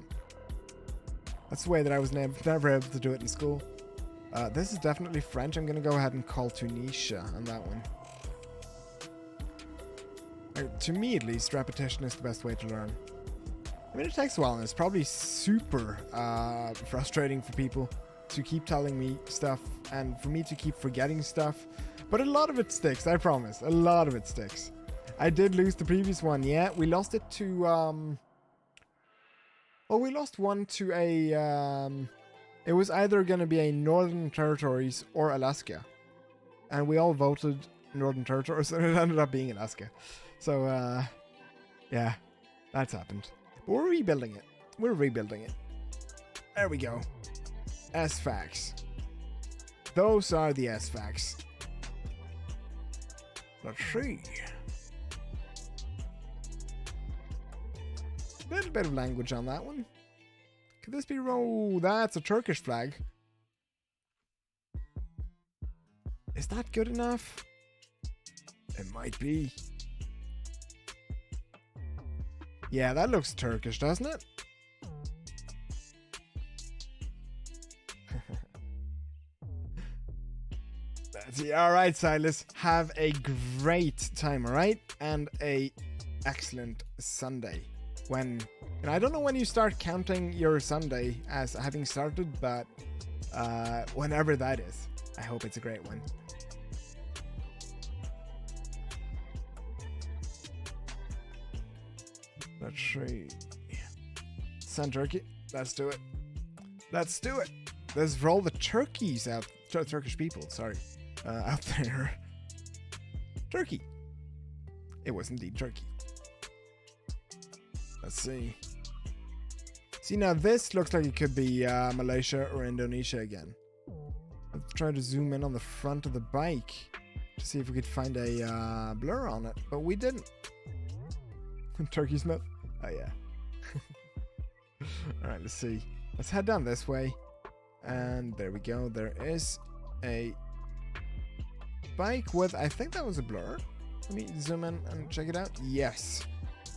That's the way that I was never able to do it in school. This is definitely French. I'm going to go ahead and call Tunisia on that one. To me, at least, repetition is the best way to learn. I mean, it takes a while, and it's probably super frustrating for people to keep telling me stuff and for me to keep forgetting stuff. But a lot of it sticks, I promise. A lot of it sticks. I did lose the previous one, yeah. We lost it to... well, we lost one to a... it was either going to be a Northern Territories or Alaska. And we all voted Northern Territories, and it ended up being Alaska. So, yeah, that's happened. But we're rebuilding it. We're rebuilding it. There we go. S-Facts. Those are the S-Facts. Let's see. Little bit of language on that one. Could this be... Oh, that's a Turkish flag. Is that good enough? It might be. Yeah, that looks Turkish, doesn't it? That's it. All right, Silas. Have a great time, all right? And a excellent Sunday. When... And I don't know when you start counting your Sunday as having started, but whenever that is, I hope it's a great one. Let's see. Send turkey. Let's do it. Let's do it. Let's roll the turkeys out. Turkish people, sorry. Out there. Turkey. It was indeed turkey. Let's see. See, now this looks like it could be Malaysia or Indonesia again. Let's try to zoom in on the front of the bike to see if we could find a blur on it, but we didn't. Turkey Smith? Oh, yeah. Alright, let's see. Let's head down this way. And there we go. There is a bike with, I think that was a blur. Let me zoom in and check it out. Yes.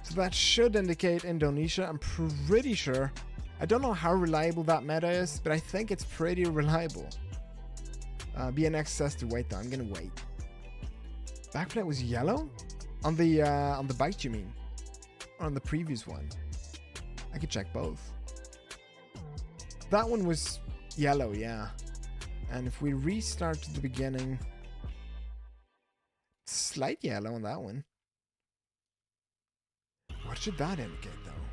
So that should indicate Indonesia. I'm pretty sure. I don't know how reliable that meta is, but I think it's pretty reliable. BNX says to wait though. I'm gonna wait. Backplate was yellow? On the bike, you mean? Or on the previous one? I could check both. That one was yellow, yeah. And if we restart to the beginning, slight yellow on that one. What should that indicate, though?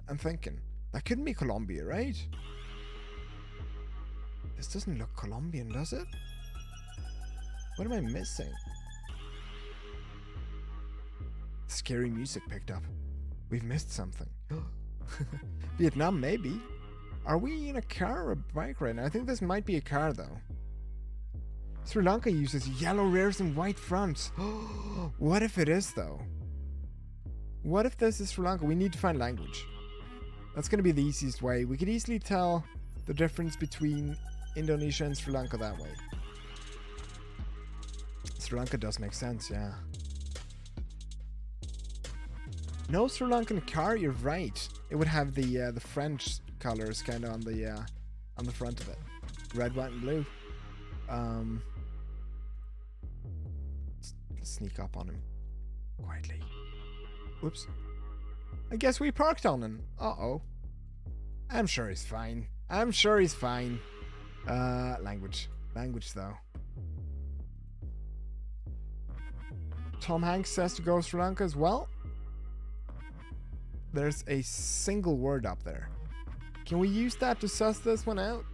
I'm thinking. That couldn't be Colombia, right? This doesn't look Colombian, does it? What am I missing? Scary music picked up. We've missed something. Vietnam, maybe. Are we in a car or a bike right now? I think this might be a car, though. Sri Lanka uses yellow rears and white fronts. What if it is, though? What if this is Sri Lanka? We need to find language. That's going to be the easiest way. We could easily tell the difference between Indonesia and Sri Lanka that way. Sri Lanka does make sense, yeah. No Sri Lankan car, you're right. It would have the French colors kind of on the front of it. Red, white, and blue. Let's sneak up on him quietly. Whoops. I guess we parked on him. Uh-oh. I'm sure he's fine. I'm sure he's fine. Language. Language, though. Tom Hanks says to go Sri Lanka as well. There's a single word up there. Can we use that to suss this one out?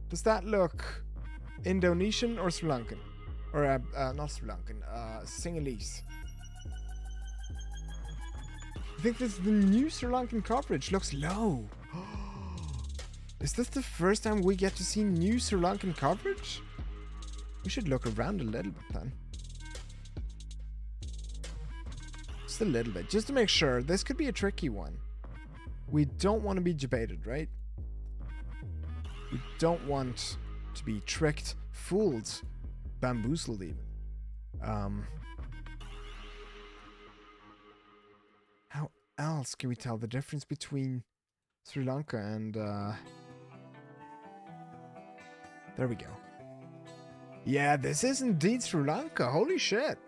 Does that look Indonesian or Sri Lankan? Or, not Sri Lankan, Sinhalese. I think this is the new Sri Lankan coverage. Looks low. Is this the first time we get to see new Sri Lankan coverage? We should look around a little bit then. Just a little bit, just to make sure. This could be a tricky one. We don't want to be debated, right? We don't want to be tricked, fooled, bamboozled even. How else can we tell the difference between Sri Lanka and... There we go. Yeah, this is indeed Sri Lanka. Holy shit.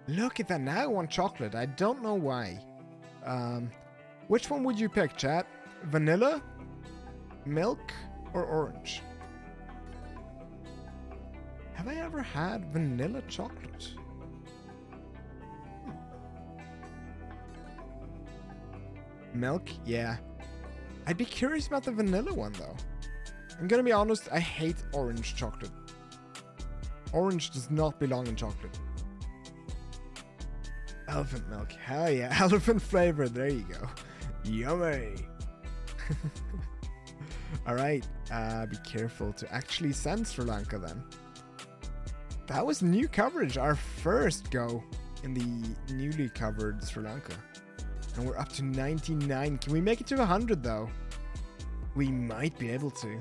Look at that. Now I want chocolate. I don't know why. Which one would you pick, chat? Vanilla, milk, or orange? Have I ever had vanilla chocolate? Milk? Yeah. I'd be curious about the vanilla one, though. I'm gonna be honest, I hate orange chocolate. Orange does not belong in chocolate. Elephant milk. Hell yeah. Elephant flavor. There you go. Yummy. Alright. Be careful to actually send Sri Lanka then. That was new coverage. Our first go in the newly covered Sri Lanka. And we're up to 99. Can we make it to 100 though? We might be able to.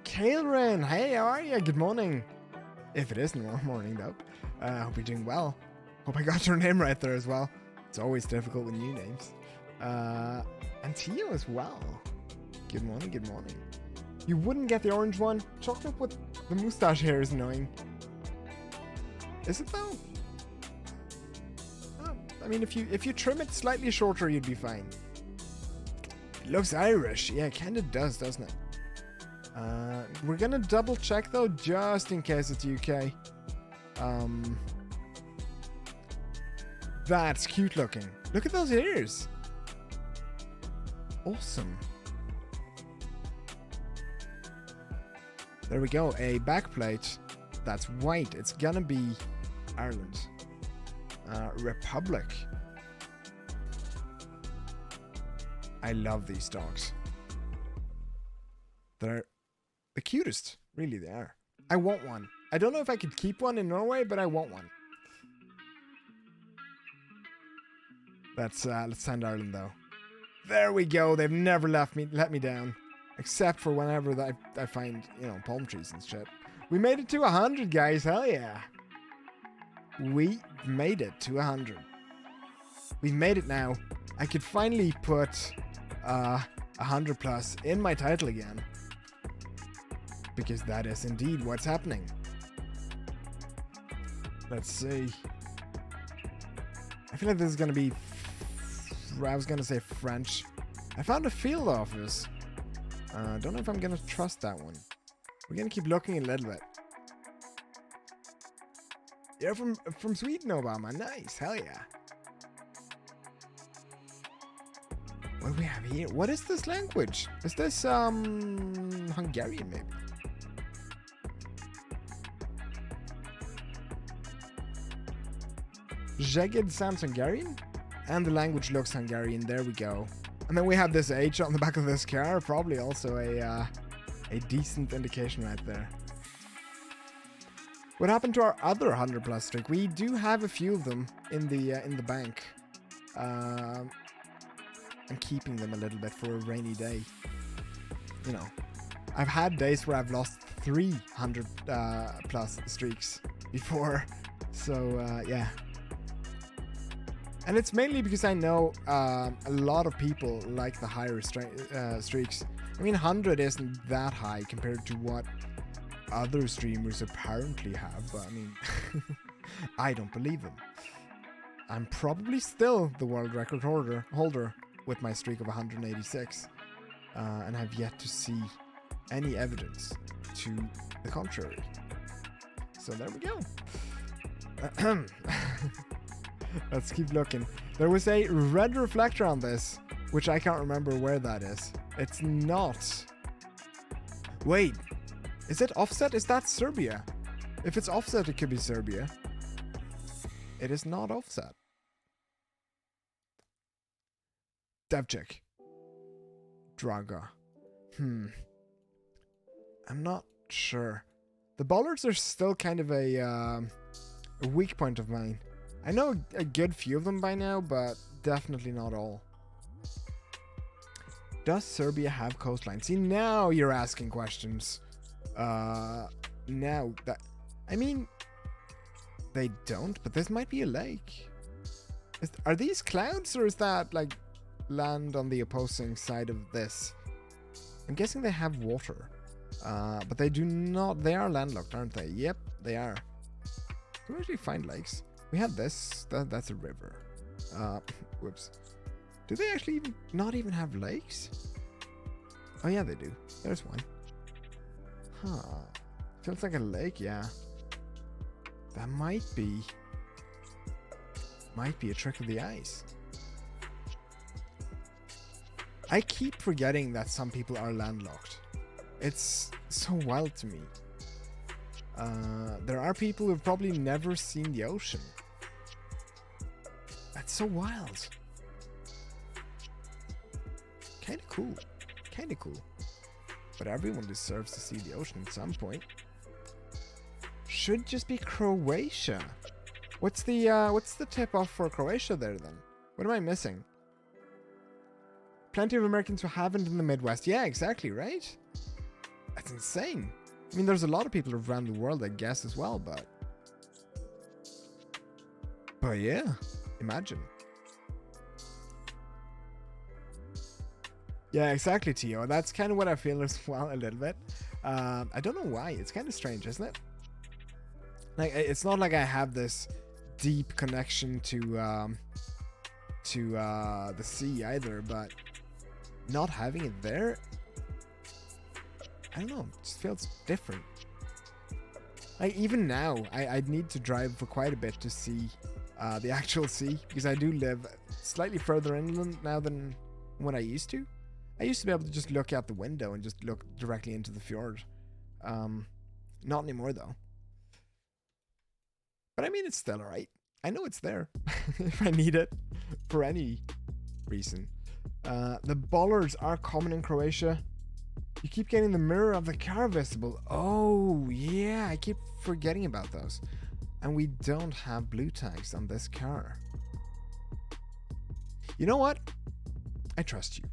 Kaelrin, hey, how are you? Good morning. If it isn't morning though. Hope you're doing well. Hope I got your name right there as well. It's always difficult with new names. And Tio as well. Good morning, good morning. You wouldn't get the orange one? Chocolate with the moustache hair is annoying. Is it though? I mean, if you trim it slightly shorter, you'd be fine. It looks Irish. Yeah, it kind of does, doesn't it? We're gonna double check though, just in case it's UK. That's cute looking. Look at those ears. Awesome. There we go. A backplate that's white. It's gonna be Ireland. Republic. I love these dogs. They're the cutest. Really, they are. I want one. I don't know if I could keep one in Norway, but I want one. Let's send Ireland though. There we go. They've never let me down, except for whenever I find, you know, palm trees and shit. We made it to 100, guys. Hell yeah. We made it to 100. We've made it now. I could finally put 100 plus in my title again, because that is indeed what's happening. Let's see. I feel like this is gonna be, I was gonna say French. I found a field office. Don't know if I'm gonna trust that one. We're gonna keep looking a little bit. You're from Sweden, Obama. Nice, hell yeah. What do we have here? What is this language? Is this Hungarian maybe? Zeged sounds Hungarian? And the language looks Hungarian. There we go. And then we have this H on the back of this car. Probably also a decent indication right there. What happened to our other 100 plus streak? We do have a few of them in the bank. I'm keeping them a little bit for a rainy day. You know, I've had days where I've lost 300 plus streaks before. So yeah. And it's mainly because I know a lot of people like the higher streaks. I mean, 100 isn't that high compared to what other streamers apparently have, but I mean, I don't believe them. I'm probably still the world record holder with my streak of 186, and have yet to see any evidence to the contrary. So there we go. Let's keep looking. There was a red reflector on this, which I can't remember where that is. It's not. Wait, is it offset? Is that Serbia? If it's offset, it could be Serbia. It is not offset. Devchik. Draga. I'm not sure. The bollards are still kind of a weak point of mine. I know a good few of them by now, but definitely not all. Does Serbia have coastline? See, now you're asking questions. Now that... I mean, they don't, but this might be a lake. Are these clouds, or is that, like, land on the opposing side of this? I'm guessing they have water. But they do not... They are landlocked, aren't they? Yep, they are. Do we actually find lakes? We had this. That's a river. Whoops. Do they actually not even have lakes? Oh yeah, they do. There's one. Huh. Feels like a lake, yeah. That might be a trick of the eyes. I keep forgetting that some people are landlocked. It's so wild to me. There are people who've probably never seen the ocean. That's so wild. Kinda cool. Kinda cool. But everyone deserves to see the ocean at some point. Should just be Croatia. What's the tip off for Croatia there then? What am I missing? Plenty of Americans who haven't in the Midwest. Yeah, exactly, right? That's insane. I mean, there's a lot of people around the world, I guess, as well, but yeah, imagine. Yeah, exactly, Tio. That's kind of what I feel as well, a little bit. I don't know why. It's kind of strange, isn't it? Like, it's not like I have this deep connection to the sea either, but not having it there, I don't know, it just feels different. Like, even now, I'd need to drive for quite a bit to see the actual sea, because I do live slightly further inland now than when I used to. I used to be able to just look out the window and just look directly into the fjord. Not anymore, though. But I mean, it's still alright. I know it's there if I need it for any reason. The bollards are common in Croatia. You keep getting the mirror of the car visible. Oh, yeah, I keep forgetting about those. And we don't have blue tags on this car. You know what? I trust you.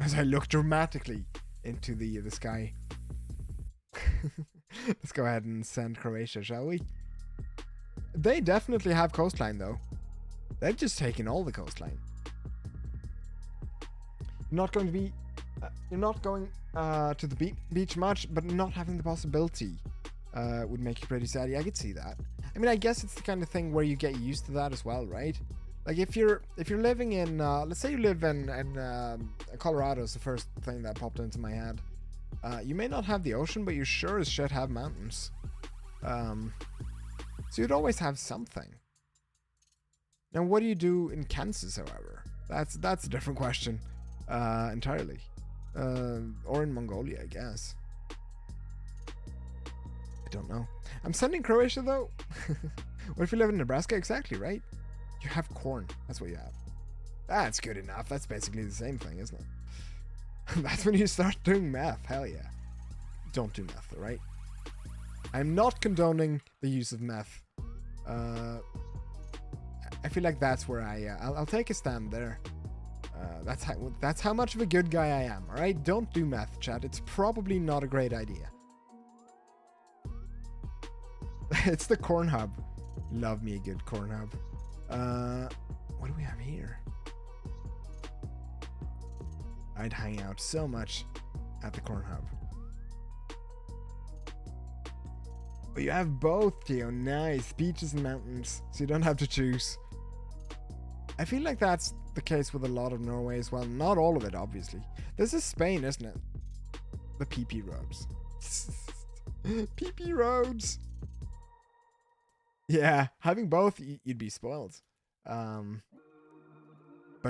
As I look dramatically into the sky. Let's go ahead and send Croatia, shall we? They definitely have coastline, though. They've just taken all the coastline. You're not going to be... you're not going to the beach much, but not having the possibility would make you pretty sad. Yeah, I could see that. I mean, I guess it's the kind of thing where you get used to that as well, right? Like, if you're living in... let's say you live in Colorado is the first thing that popped into my head. You may not have the ocean, but you sure as shit have mountains. So you'd always have something. Now, what do you do in Kansas, however? That's a different question entirely. Or in Mongolia, I guess. I don't know. I'm sending Croatia, though. What if you live in Nebraska? Exactly, right? You have corn. That's what you have. That's good enough. That's basically the same thing, isn't it? That's when you start doing math. Hell yeah. Don't do math, alright? I'm not condoning the use of meth. I feel like that's where I'll take a stand there. That's how much of a good guy I am, alright? Don't do meth, chat. It's probably not a great idea. It's the corn hub. Love me a good corn hub. What do we have here? I'd hang out so much at the corn hub. But you have both, Theo. Nice. Beaches and mountains. So you don't have to choose. I feel like that's the case with a lot of Norway as well. Not all of it, obviously. This is Spain, isn't it? The PP roads. PP roads. Yeah, having both, you'd be spoiled. But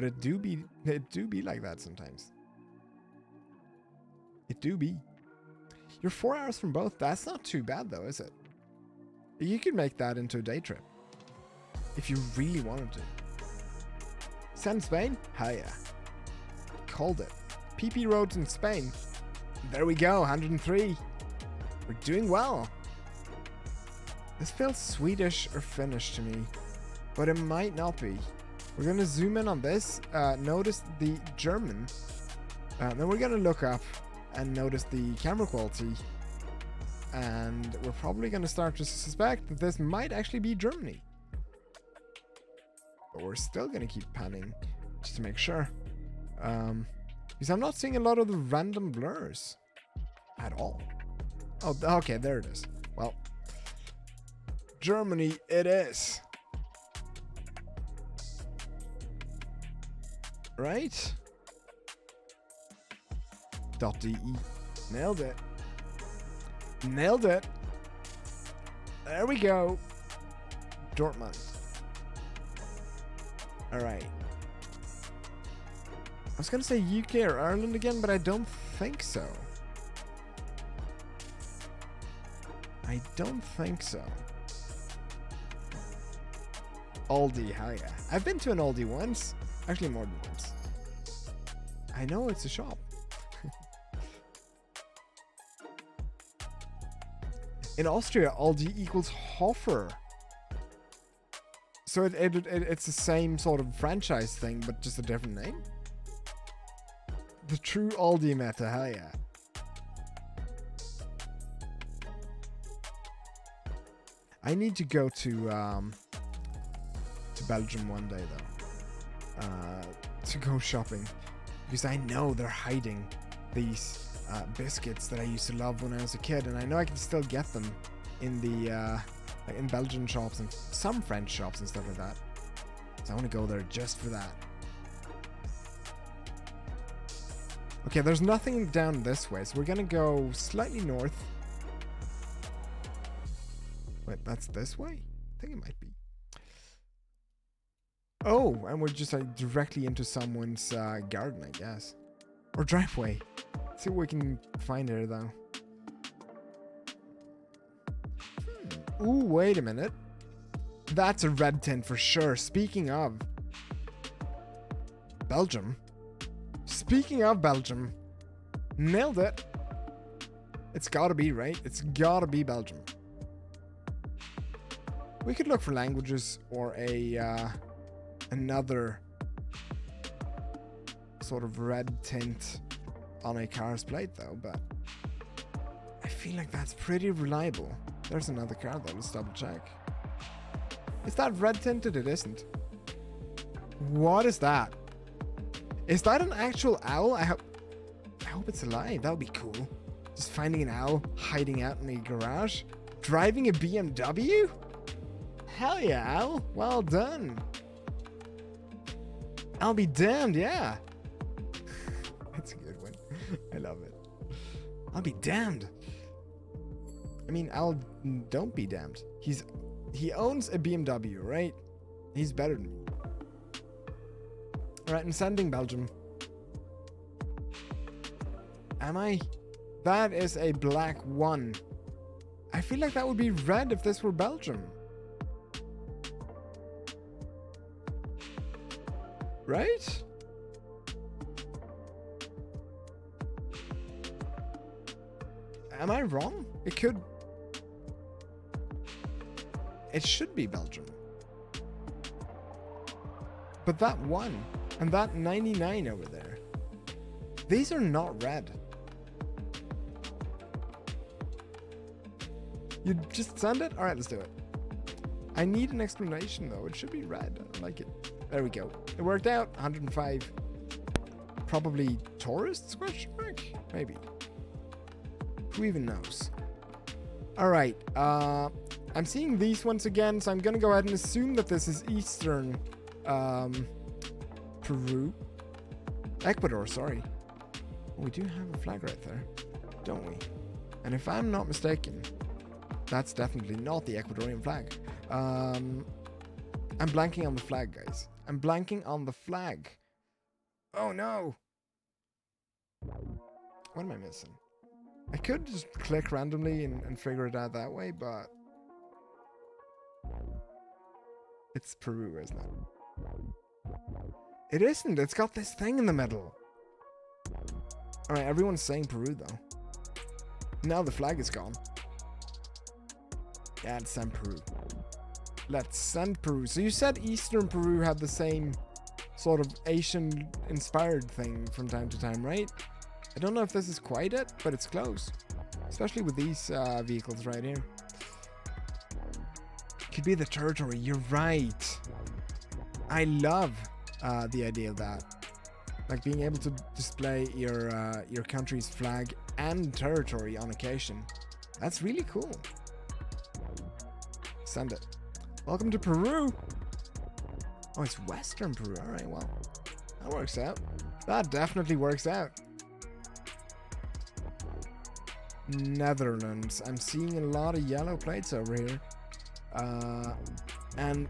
it do be like that sometimes. It do be. You're 4 hours from both. That's not too bad, though, is it? You could make that into a day trip. If you really wanted to. Send Spain? Hell yeah. Called it. PP roads in Spain. There we go, 103. We're doing well. This feels Swedish or Finnish to me, but it might not be. We're going to zoom in on this. Notice the German. Then we're going to look up and notice the camera quality. And we're probably going to start to suspect that this might actually be Germany. But we're still going to keep panning just to make sure. Because I'm not seeing a lot of the random blurs at all. Oh, okay, there it is. Well, Germany it is. Right? .de. Nailed it. Nailed it. There we go. Dortmund. Alright. I was going to say UK or Ireland again, but I don't think so. I don't think so. Aldi, hell yeah. I've been to an Aldi once. Actually, more than once. I know it's a shop. In Austria, Aldi equals Hofer. So it's the same sort of franchise thing, but just a different name. The true Aldi meta, hell yeah. I need to go to Belgium one day though, to go shopping, because I know they're hiding these biscuits that I used to love when I was a kid, and I know I can still get them in the in Belgian shops and some French shops and stuff like that. So I want to go there just for that. Okay, there's nothing down this way, so we're gonna go slightly north. Wait, that's this way? I think it might be. Oh, and we're just like directly into someone's garden, I guess. Or driveway. Let's see what we can find here, though. Ooh, wait a minute. That's a red tint for sure. Speaking of Belgium. Speaking of Belgium. Nailed it. It's gotta be, right? It's gotta be Belgium. We could look for languages or a another sort of red tint on a car's plate though, but I feel like that's pretty reliable. There's another car though, let's double check. Is that red tinted? It isn't. What is that? Is that an actual owl? I hope it's alive. That would be cool. Just finding an owl hiding out in a garage. Driving a BMW? Hell yeah, owl. Well done. I'll be damned, yeah. That's a good one. I love it. I'll be damned. I mean, I'll don't be damned. He owns a BMW, right? He's better than me. Alright, I'm sending Belgium. Am I? That is a black one. I feel like that would be red if this were Belgium. Right? Am I wrong? It could. It should be Belgium. But that one and that 99 over there, these are not red. You just send it? Alright, let's do it. I need an explanation though. It should be red. I like it. There we go. It worked out. 105. Probably tourists? Question mark? Maybe. Who even knows? Alright. I'm seeing these once again, so I'm gonna go ahead and assume that this is Eastern Peru. Ecuador, sorry. We do have a flag right there, don't we? And if I'm not mistaken, that's definitely not the Ecuadorian flag. I'm blanking on the flag, guys. I'm blanking on the flag. Oh no! What am I missing? I could just click randomly and figure it out that way, but it's Peru, isn't it? It isn't. It's got this thing in the middle. Alright, everyone's saying Peru, though. Now the flag is gone. Yeah, let's send Peru. Let's send Peru. So you said Eastern Peru had the same sort of Asian-inspired thing from time to time, right? I don't know if this is quite it, but it's close. Especially with these vehicles right here. Could be the territory. You're right. I love the idea of that. Like being able to display your country's flag and territory on occasion. That's really cool. Send it. Welcome to Peru. Oh, it's Western Peru. All right, well, that works out. That definitely works out. Netherlands. I'm seeing a lot of yellow plates over here. And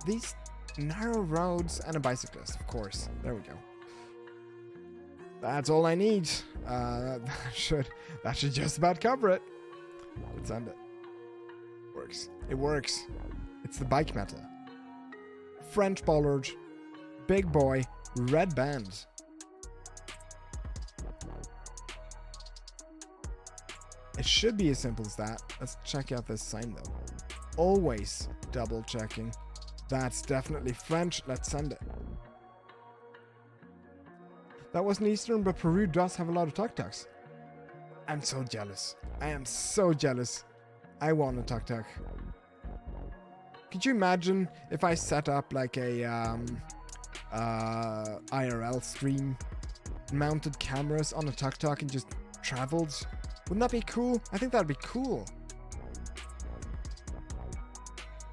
these narrow roads and a bicyclist, of course. There we go. That's all I need. That should just about cover it. Let's end it. Works. It works. It's the bike meta. French bollard, big boy, red band. It should be as simple as that. Let's check out this sign though. Always double checking. That's definitely French. Let's send it. That wasn't Eastern, but Peru does have a lot of tuk-tuks. I'm so jealous. I am so jealous. I want a tuk-tuk. Could you imagine if I set up like a IRL stream, mounted cameras on a tuk-tuk and just traveled? Wouldn't that be cool? I think that'd be cool.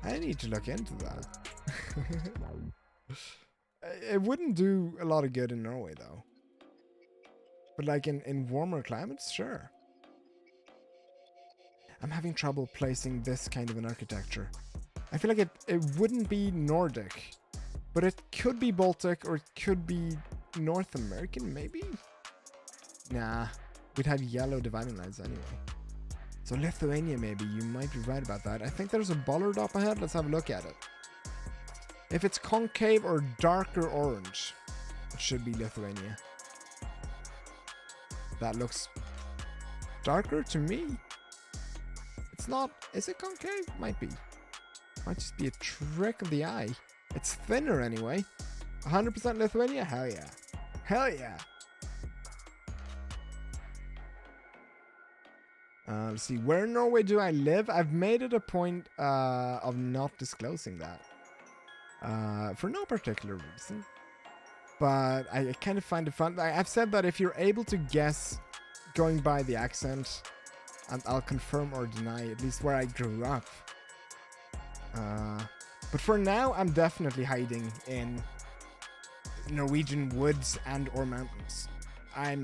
I need to look into that. It wouldn't do a lot of good in Norway though. But like in warmer climates, sure. I'm having trouble placing this kind of an architecture. I feel like it wouldn't be Nordic, but it could be Baltic or it could be North American, maybe? Nah, we'd have yellow dividing lines anyway. So Lithuania, maybe. You might be right about that. I think there's a bollard up ahead. Let's have a look at it. If it's concave or darker orange, it should be Lithuania. That looks darker to me. It's not. Is it concave? Might be. Might just be a trick of the eye. It's thinner anyway. 100% Lithuania? Hell yeah. Hell yeah. Let's see. Where in Norway do I live? I've made it a point of not disclosing that. For no particular reason. But I kind of find it fun. I've said that if you're able to guess going by the accent, and I'll confirm or deny at least where I grew up. But for now, I'm definitely hiding in Norwegian woods and or mountains. I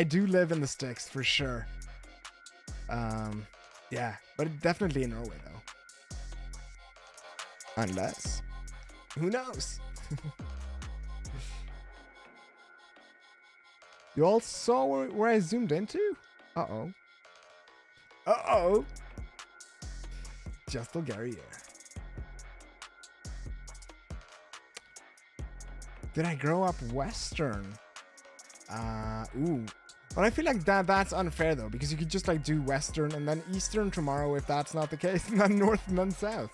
do live in the sticks for sure. Yeah, but definitely in Norway though. Unless, who knows? You all saw where I zoomed into? Uh-oh. Uh-oh. Just Bulgaria. Did I grow up Western? Ooh. But I feel like that's unfair though, because you could just like do Western and then Eastern tomorrow if that's not the case, and then North and then South.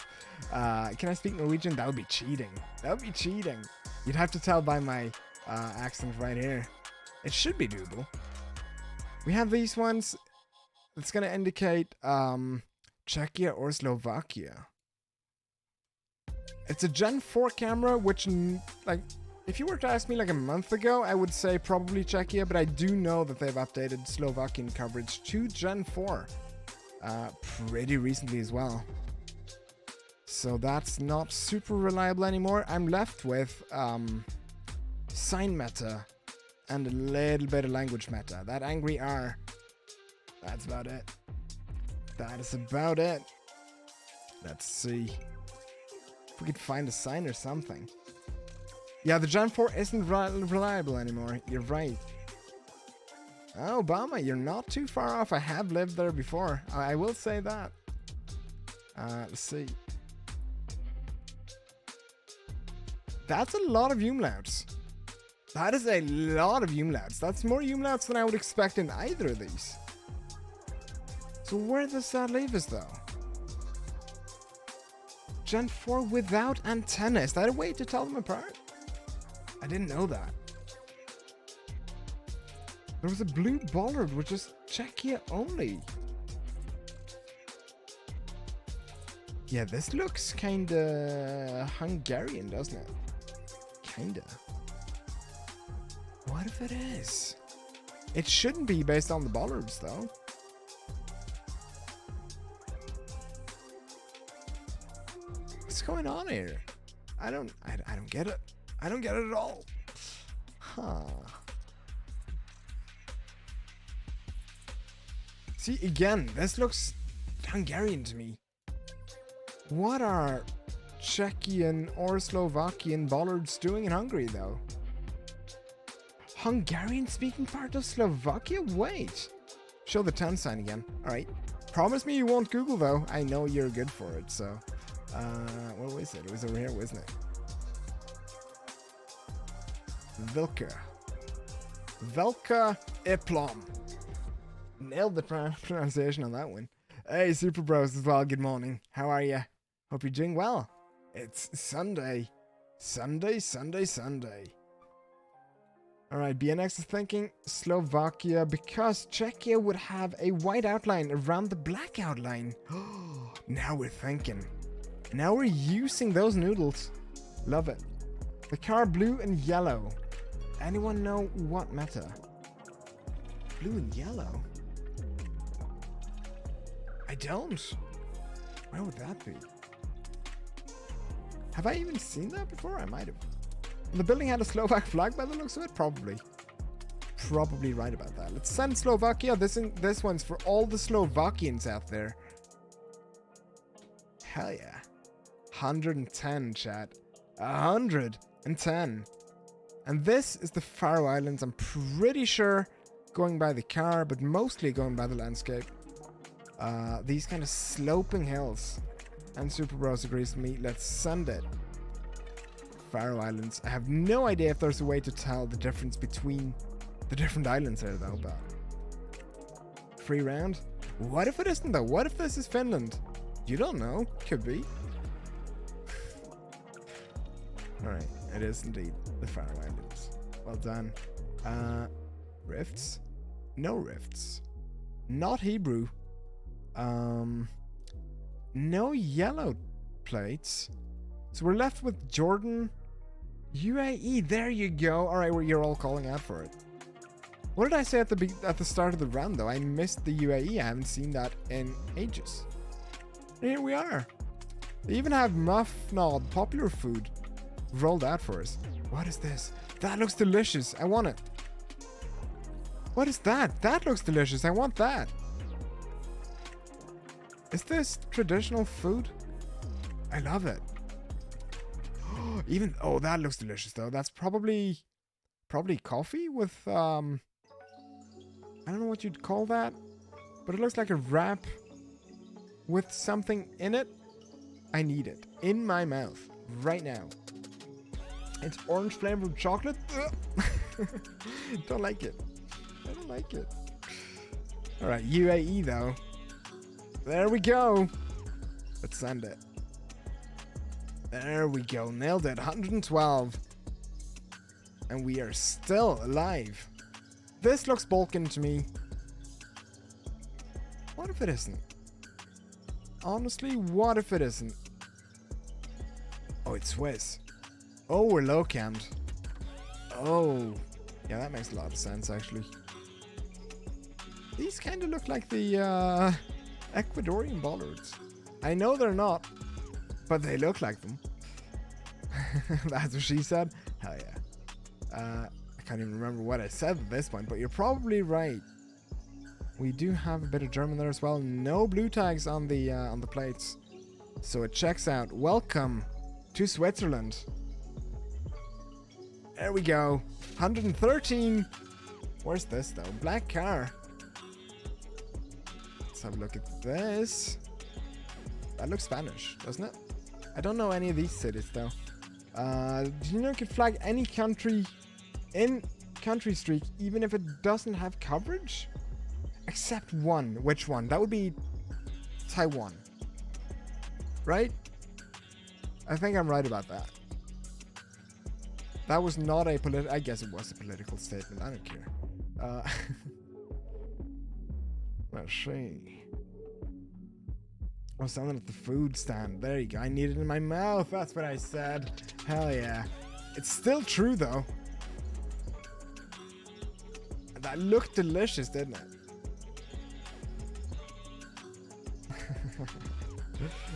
Can I speak Norwegian? That would be cheating. That would be cheating. You'd have to tell by my accent right here. It should be doable. We have these ones. It's gonna indicate Czechia or Slovakia. It's a Gen 4 camera, which like if you were to ask me like a month ago, I would say probably Czechia, but I do know that they've updated Slovakian coverage to Gen 4 pretty recently as well. So that's not super reliable anymore. I'm left with sign meta and a little bit of language meta. That angry R. That's about it. That is about it. Let's see if we could find a sign or something. Yeah, the Gen 4 isn't reliable anymore. You're right. Oh, Obama, you're not too far off. I have lived there before. I will say that. Let's see. That's a lot of umlauts. That is a lot of umlauts. That's more umlauts than I would expect in either of these. So where does that leave us, though? Gen 4 without antenna. Is that a way to tell them apart? I didn't know that. There was a blue bollard, which is Czechia only. Yeah, this looks kinda Hungarian, doesn't it? Kinda. What if it is? It shouldn't be based on the bollards, though. What's going on here? I don't get it. I don't get it at all. Huh. See, again, this looks Hungarian to me. What are Czechian or Slovakian bollards doing in Hungary, though? Hungarian-speaking part of Slovakia? Wait. Show the 10 sign again. Alright. Promise me you won't Google, though. I know you're good for it, so... what was it? It was over here, wasn't it? Vilka. Velka Iplom. Nailed the pronunciation on that one. Hey, Super Bros as well. Good morning. How are you? Hope you're doing well. It's Sunday. Sunday. Alright, BNX is thinking Slovakia because Czechia would have a white outline around the black outline. Now we're thinking. Now we're using those noodles. Love it. The car blue and yellow. Anyone know what meta? Blue and yellow? I don't. Where would that be? Have I even seen that before? I might have. The building had a Slovak flag by the looks of it? Probably. Probably right about that. Let's send Slovakia. This one's for all the Slovakians out there. Hell yeah. 110, chat. 110. And this is the Faroe Islands. I'm pretty sure going by the car, but mostly going by the landscape. These kind of sloping hills. And Super Bros agrees with me. Let's send it. Faroe Islands. I have no idea if there's a way to tell the difference between the different islands here, though. But free round? What if it isn't, though? What if this is Finland? You don't know. Could be. Alright, it is indeed the Faroe Islands. Well done. Rifts? No rifts. Not Hebrew. No yellow plates. So we're left with Jordan, UAE. There you go. All right, you're all calling out for it. What did I say at the start of the round, though? I missed the UAE. I haven't seen that in ages. And here we are. They even have muffnod, popular food, rolled out for us. What is this? That looks delicious. I want it. What is that? That looks delicious. I want that. Is this traditional food? I love it. Even that looks delicious though. That's probably coffee with I don't know what you'd call that, but it looks like a wrap with something in it. I need it in my mouth right now. It's orange flavored chocolate. Don't like it. I don't like it. All right, UAE though. There we go. Let's send it. There we go. Nailed it. 112. And we are still alive. This looks Balkan to me. What if it isn't? Honestly, what if it isn't? Oh, it's Swiss. Oh, we're low cammed. Oh. Yeah, that makes a lot of sense, actually. These kind of look like the Ecuadorian bollards. I know they're not, but they look like them. That's what she said. Hell yeah. I can't even remember what I said at this point, but you're probably right. We do have a bit of German there as well. No blue tags on the plates, so it checks out. Welcome to Switzerland. There we go. 113. Where's this though? Black car. Let's have a look at this. That looks Spanish, doesn't it? I don't know any of these cities though. Do you know you could flag any country in country streak even if it doesn't have coverage? Except one. Which one? That would be Taiwan. Right? I think I'm right about that. That was not a political... I guess it was a political statement. I don't care. Let's see. Oh, something at the food stand. There you go. I need it in my mouth. That's what I said. Hell yeah. It's still true, though. That looked delicious, didn't it?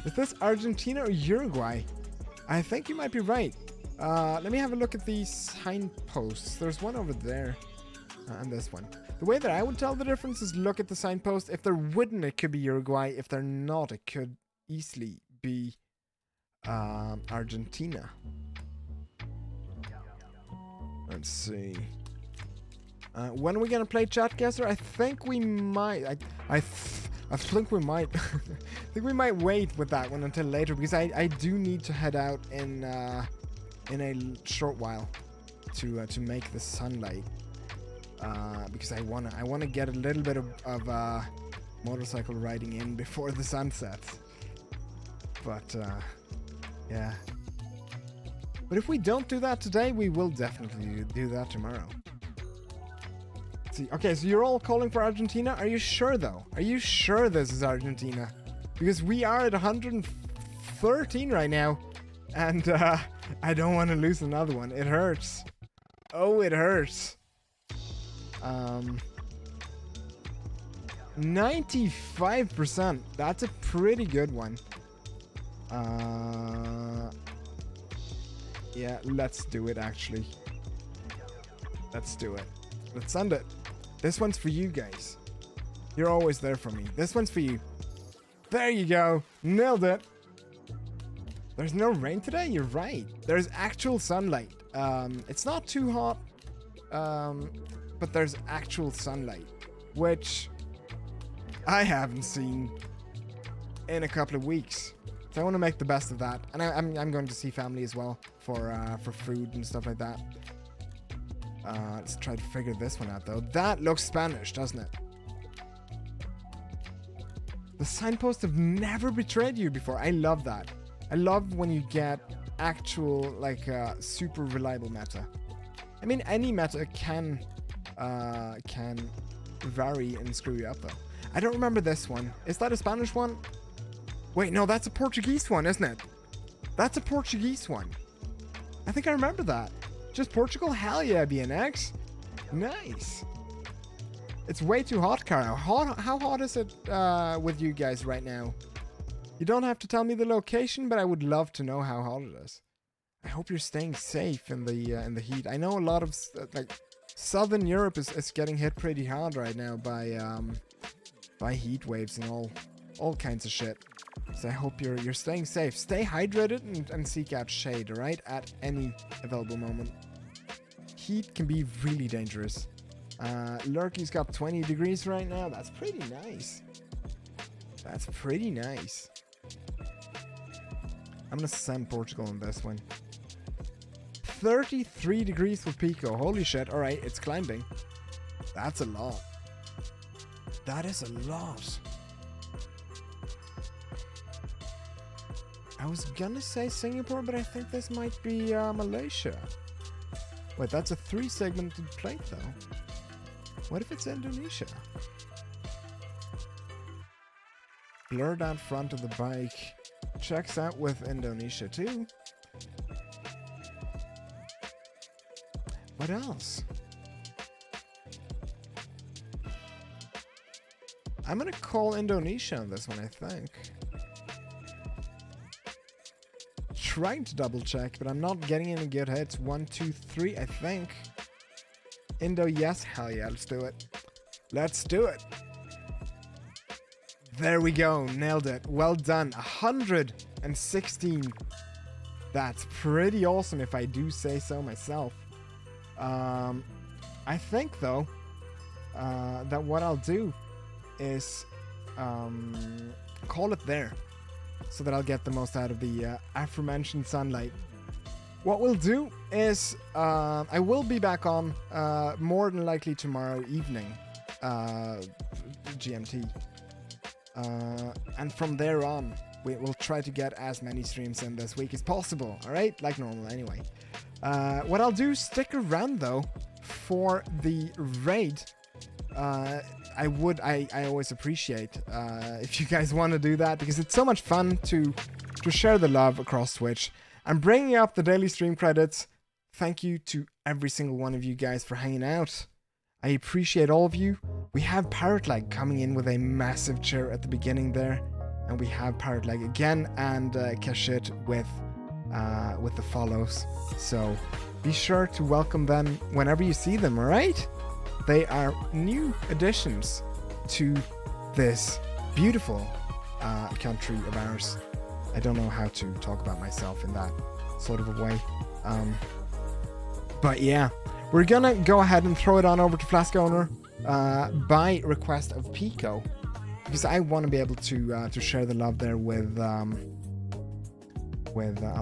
Is this Argentina or Uruguay? I think you might be right. Let me have a look at these signposts. There's one over there. And this one. The way that I would tell the difference is look at the signpost. If they're wooden, it could be Uruguay. If they're not, it could easily be Argentina. Let's see. When are we gonna play GeoGuessr? I think we might. I think we might. I think we might wait with that one until later because I do need to head out in a short while to make the sunlight. Because I wanna get a little bit of motorcycle riding in before the sun sets. But yeah. But if we don't do that today, we will definitely do that tomorrow. Let's see. Okay, so you're all calling for Argentina. Are you sure though? Are you sure this is Argentina? Because we are at 113 right now, and I don't want to lose another one. It hurts. Oh, it hurts. 95%. That's a pretty good one. Yeah, let's do it actually. Let's do it. Let's send it. This one's for you guys. You're always there for me. This one's for you. There you go. Nailed it. There's no rain today? You're right. There's actual sunlight. It's not too hot. But there's actual sunlight, which I haven't seen in a couple of weeks. So I want to make the best of that, and I'm going to see family as well for food and stuff like that. Let's try to figure this one out though. That looks Spanish, doesn't it? The signposts have never betrayed you before. I love that. I love when you get actual like super reliable meta. I mean, any meta can vary and screw you up though. I don't remember this one. Is that a Spanish one? Wait, no, that's a Portuguese one, isn't it? That's a Portuguese one. I think I remember that. Just Portugal? Hell yeah, BNX. Nice. It's way too hot, Caro. How hot is it with you guys right now? You don't have to tell me the location, but I would love to know how hot it is. I hope you're staying safe in the heat. I know a lot of like Southern Europe is getting hit pretty hard right now by heat waves and all kinds of shit. So I hope you're staying safe. Stay hydrated and seek out shade, alright? At any available moment. Heat can be really dangerous. Lurky's got 20 degrees right now. That's pretty nice. That's pretty nice. I'm gonna send Portugal on this one. 33 degrees for Pico. Holy shit. Alright, it's climbing. That's a lot. That is a lot. I was gonna say Singapore, but I think this might be Malaysia. Wait, that's a 3-segmented plate though. What if it's Indonesia? Blurred out front of the bike. Checks out with Indonesia too. What else? I'm gonna call Indonesia on this one, I think. Trying to double check, but I'm not getting any good hits. 1, 2, 3, I think. Indo, yes. Hell yeah, let's do it. Let's do it. There we go. Nailed it. Well done. 116. That's pretty awesome if I do say so myself. I think, though, that what I'll do is call it there so that I'll get the most out of the aforementioned sunlight. What we'll do is I will be back on more than likely tomorrow evening. GMT. And from there on, we'll try to get as many streams in this week as possible, alright? Like normal anyway. What I'll do, stick around though for the raid. I always appreciate if you guys want to do that, because it's so much fun to share the love across Twitch. I'm bringing up the daily stream credits. Thank you to every single one of you guys for hanging out. I appreciate all of you. We have Parrotleg coming in with a massive cheer at the beginning there, and we have Parrotleg again and Kashit with the follows. So be sure to welcome them whenever you see them, alright? They are new additions to this beautiful country of ours. I don't know how to talk about myself in that sort of a way. But yeah, we're gonna go ahead and throw it on over to Flask Owner by request of Pico, because I want to be able to share the love there with other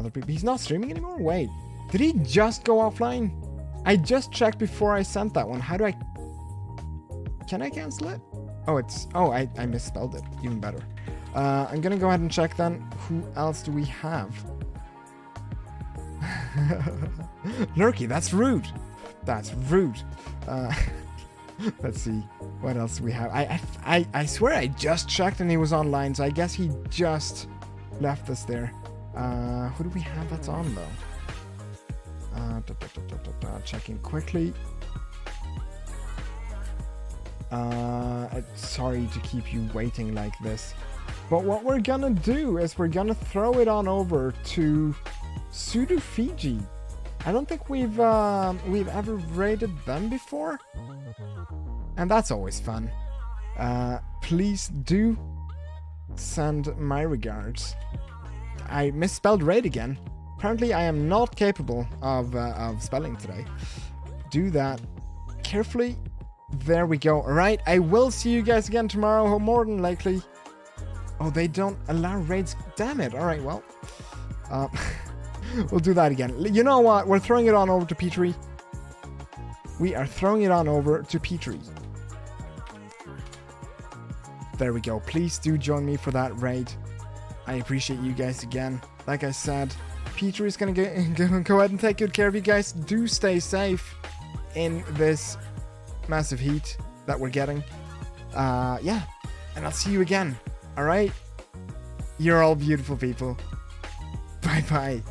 people. He's not streaming anymore? Wait, did he just go offline? I just checked before I sent that one. How do I... Can I cancel it? Oh, I misspelled it. Even better. I'm gonna go ahead and check then. Who else do we have? Lurky, that's rude. That's rude. Let's see. What else do we have? I swear I just checked and he was online, so I guess he just left us there. Who do we have that's on though? Checking quickly. Sorry to keep you waiting like this, but what we're gonna do is we're gonna throw it on over to Sudo Fiji. I don't think we've ever raided them before, and that's always fun. Please do send my regards. I misspelled raid again. Apparently I am not capable of spelling today. Do that carefully. There we go. Alright, I will see you guys again tomorrow, more than likely. Oh, they don't allow raids. Damn it. Alright, well. We'll do that again. You know what? We're throwing it on over to Petrie. We are throwing it on over to Petrie. There we go. Please do join me for that raid. I appreciate you guys again. Like I said, Petrie is going to go ahead and take good care of you guys. Do stay safe in this massive heat that we're getting. Yeah, and I'll see you again. All right, you're all beautiful people. Bye bye.